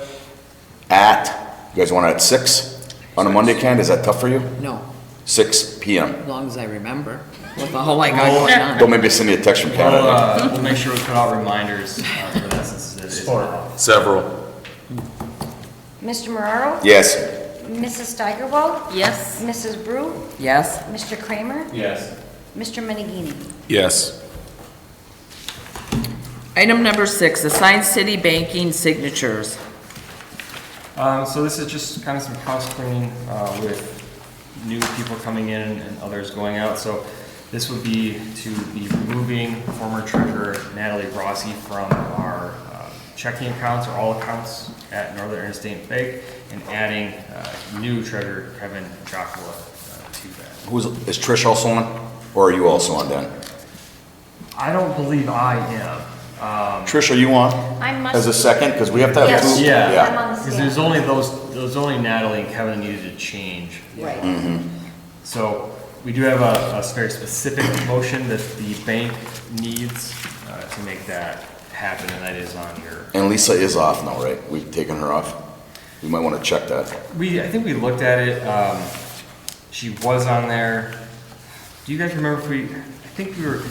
you guys want it at 6 on a Monday, Ken? Is that tough for you? No, 6 PM. as long as I remember what the whole I got going on. Don't maybe send me a text from Canada. We'll make sure we put out reminders for that since it is. Several. Mr. Mararo? Yes. Mrs. Steigerwald? Yes. Mrs. Brew? Yes, Mr. Kramer? Yes. Mr. Menegini? Yes. item number 6, assign city banking signatures. So this is just kind of some house cleaning with new people coming in and others going out. So this would be to be removing former treasurer Natalie Rossi from our checking accounts or all accounts at Northern Interstate Bank and adding new treasurer Kevin Joshua to that. Is Trish also on? Or are you also on, Dan? I don't believe I am. Trish, are you on? I must. As a second? Because we have to have Yes. two. Yeah. I'm on the Because stand. there's only Natalie and Kevin needed to change. Right. So we do have a very specific motion that the bank needs to make that happen, and that is on your. And Lisa is off now, right? We've taken her off. We might want to check that. I think we looked at it. She was on there. Do you guys remember if I think we were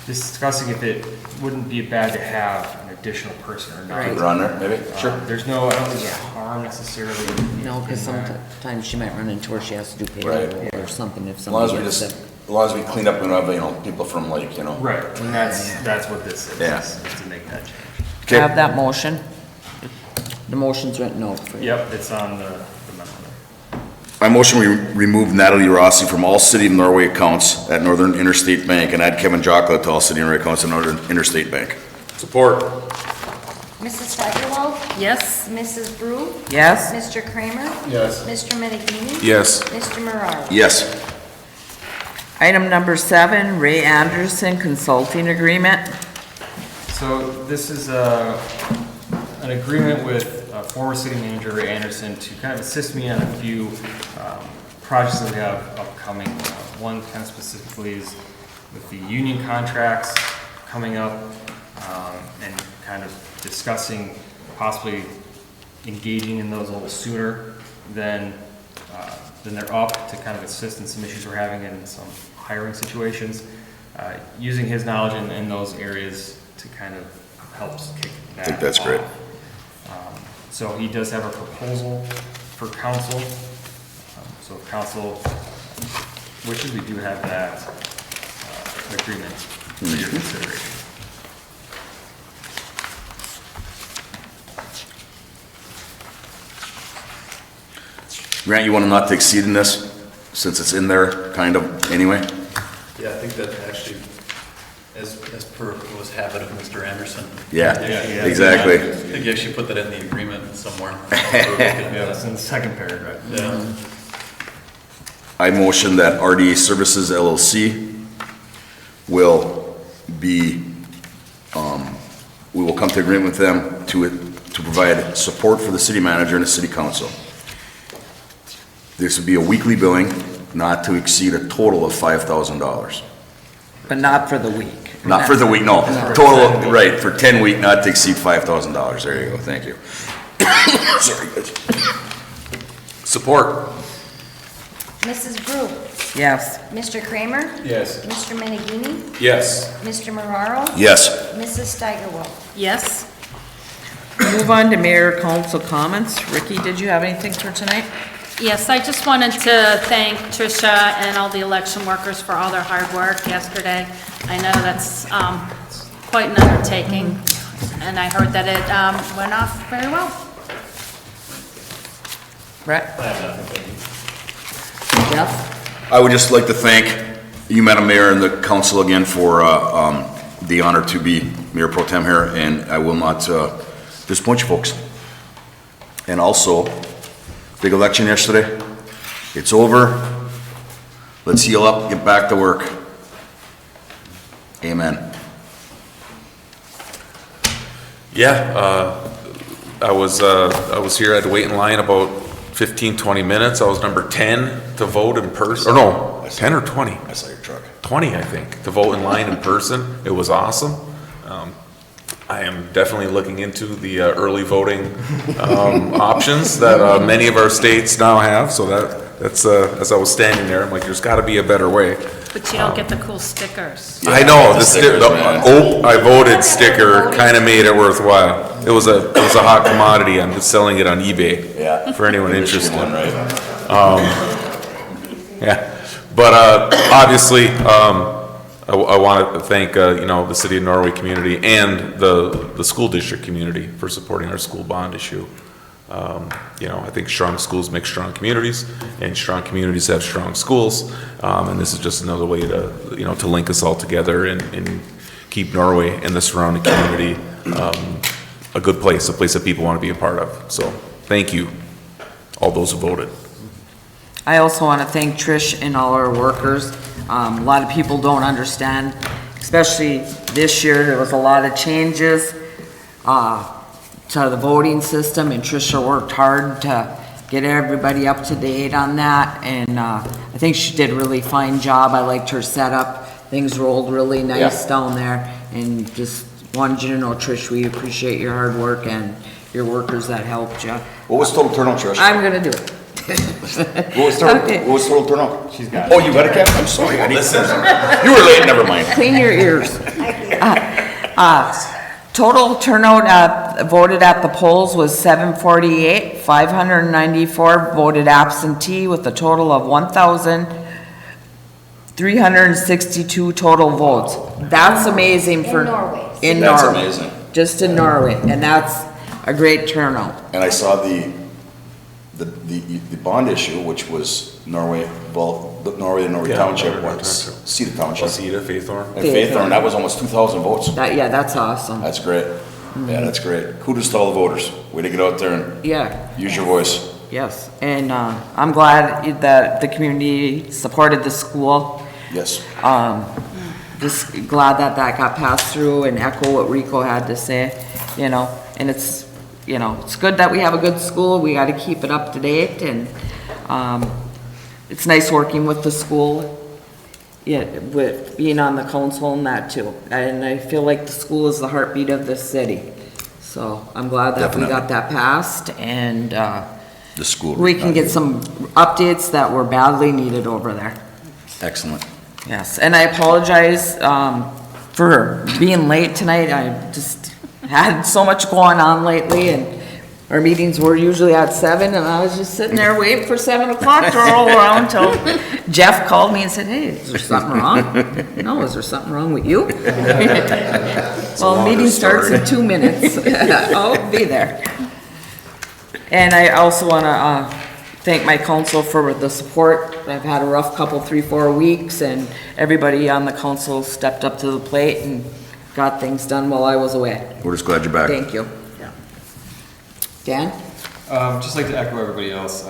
discussing if it wouldn't be bad to have an additional person or not. Right. Put her on there, maybe? Sure. I don't think there's harm necessarily. No, because in that. sometimes she might run into where she has to do Right. payroll or something if As long as somebody we gets just, sick. as long as we clean up and have, people from like, Right, and that's what this is, Yeah. is to make that change. Okay. Have that motion. The motion's written out for you. Yep, it's on the memo. My motion, we remove Natalie Rossi from all City of Norway accounts at Northern Interstate Bank and add Kevin Jockla to all City of Norway accounts at Northern Interstate Bank. Support. Mrs. Steigerwald? Yes. Mrs. Brew? Yes, Mr. Kramer? Yes. Mr. Menegini? Yes. Mr. Mararo? Yes. item number 7, Ray Anderson Consulting Agreement. So this is an agreement with former city manager Ray Anderson to kind of assist me on a few projects that we have upcoming. One kind of specifically is with the union contracts coming up and kind of discussing possibly engaging in those a little sooner than they're up, to kind of assist in some issues we're having in some hiring situations. Using his knowledge in those areas to kind of help kick that I think that's great. off. So he does have a proposal for council. So if council wishes, we do have that agreement for your consideration. Grant, you want to not to exceed in this, since it's in there, kind of, anyway? Yeah, I think that actually, as per was habit of Mr. Anderson. Yeah, Yeah. exactly. I think you actually put that in the agreement somewhere. Yeah, it's in the second paragraph. Yeah. I motion that RDA Services LLC will be, we will come to agreement with them to provide support for the city manager and the city council. This would be a weekly billing, not to exceed a total of $5,000. But not for the week. Not for the week, no. Total, right, for 10 week, not to exceed $5,000. There you go, thank you. Sorry, guys. Support. Mrs. Brew. Yes. Mr. Kramer. Yes. Mr. Menegini. Yes. Mr. Marraro. Yes. Mrs. Steigerwald. Yes? Move on to mayor council comments. Ricky, did you have anything for tonight? Yes, I just wanted to thank Tricia and all the election workers for all their hard work yesterday. I know that's quite an undertaking, and I heard that it went off very well. Brett? I have nothing. Yes? I would just like to thank you, Madam Mayor, and the council again for the honor to be Mayor Pro Tem here, and I will not disappoint you folks. And also, big election yesterday. It's over. Let's heal up, get back to work. Amen. Yeah, I was here, I had to wait in line about 15, 20 minutes. I was number 10 to vote in person, or no, 10 or 20? I saw your truck. 20, I think, to vote in line in person. It was awesome. I am definitely looking into the early voting options that many of our states now have, so that's as I was standing there, I'm like, there's gotta be a better way. But you don't get the cool stickers. I know, the stickers, man. I voted sticker kinda made it worthwhile. It was a hot commodity, I'm just selling it on eBay. Yeah. For anyone The interested. Michigan one, right? Yeah, but obviously, I want to thank, the city of Norway community and the school district community for supporting our school bond issue. I think strong schools make strong communities, and strong communities have strong schools. And this is just another way to, to link us all together and keep Norway and the surrounding community a good place, a place that people want to be a part of. So thank you, all those who voted. I also want to thank Trish and all our workers. A lot of people don't understand, especially this year, there was a lot of changes to the voting system, and Tricia worked hard to get everybody up to date on that, and I think she did a really fine job. I liked her setup. Things rolled really nice down there, and just wanted you to know, Trish, we appreciate your hard work and your workers that helped you. What was total turnout, Trish? I'm gonna do it. What was total turnout? She's got it. Oh, you got it, Cap? I'm sorry. I didn't listen. You were late, never mind. Clean your ears. Total turnout voted at the polls was 748. 594 voted absentee with a total of 1,362 total votes. That's amazing for. In Norway. In That's Norway. amazing. Just in Norway, and that's a great turnout. And I saw the bond issue, which was Norway Township, Cedar Township. Wasita, Faithorn. And Faithorn, that was almost 2,000 votes. That's awesome. That's great. Yeah, that's great. Kudos to all the voters. Way to get out there and use your voice. Yes, and I'm glad that the community supported the school. Yes. Just glad that got passed through and echo what Rico had to say, and it's good that we have a good school. We got to keep it up to date, and it's nice working with the school, with being on the council and that too. And I feel like the school is the heartbeat of this city. So I'm glad that we got that passed, and the school. We can get some updates that were badly needed over there. Excellent. Yes, and I apologize for being late tonight. I just had so much going on lately, and our meetings were usually at 7, and I was just sitting there waiting for 7 o'clock to roll around till Jeff called me and said, "Hey, is there something wrong?" "No, is there something wrong with you?" Well, the meeting starts in 2 minutes. I'll be there. And I also want to thank my council for the support. I've had a rough couple, 3-4 weeks, and everybody on the council stepped up to the plate and got things done while I was away. We're just glad you're back. Thank you. Dan? Just like to echo everybody else,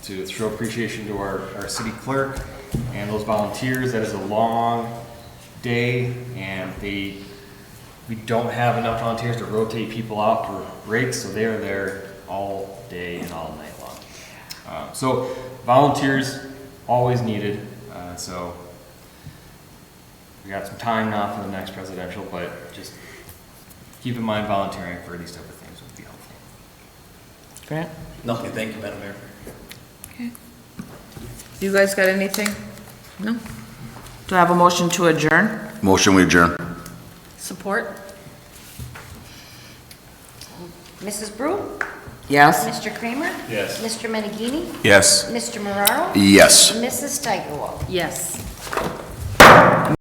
to show appreciation to our city clerk and those volunteers. That is a long day, and we don't have enough volunteers to rotate people out for breaks, so they are there all day and all night long. So volunteers always needed, so we got some time now for the next presidential, but just keep in mind volunteering for these type of things would be helpful. Grant? Nothing, thank you, Madam Mayor. You guys got anything? No? Do I have a motion to adjourn? Motion, we adjourn. Support? Mrs. Brew? Yes? Mr. Kramer? Yes. Mr. Menegini? Yes. Mr. Mararo? Yes. Mrs. Steigerwald? Yes.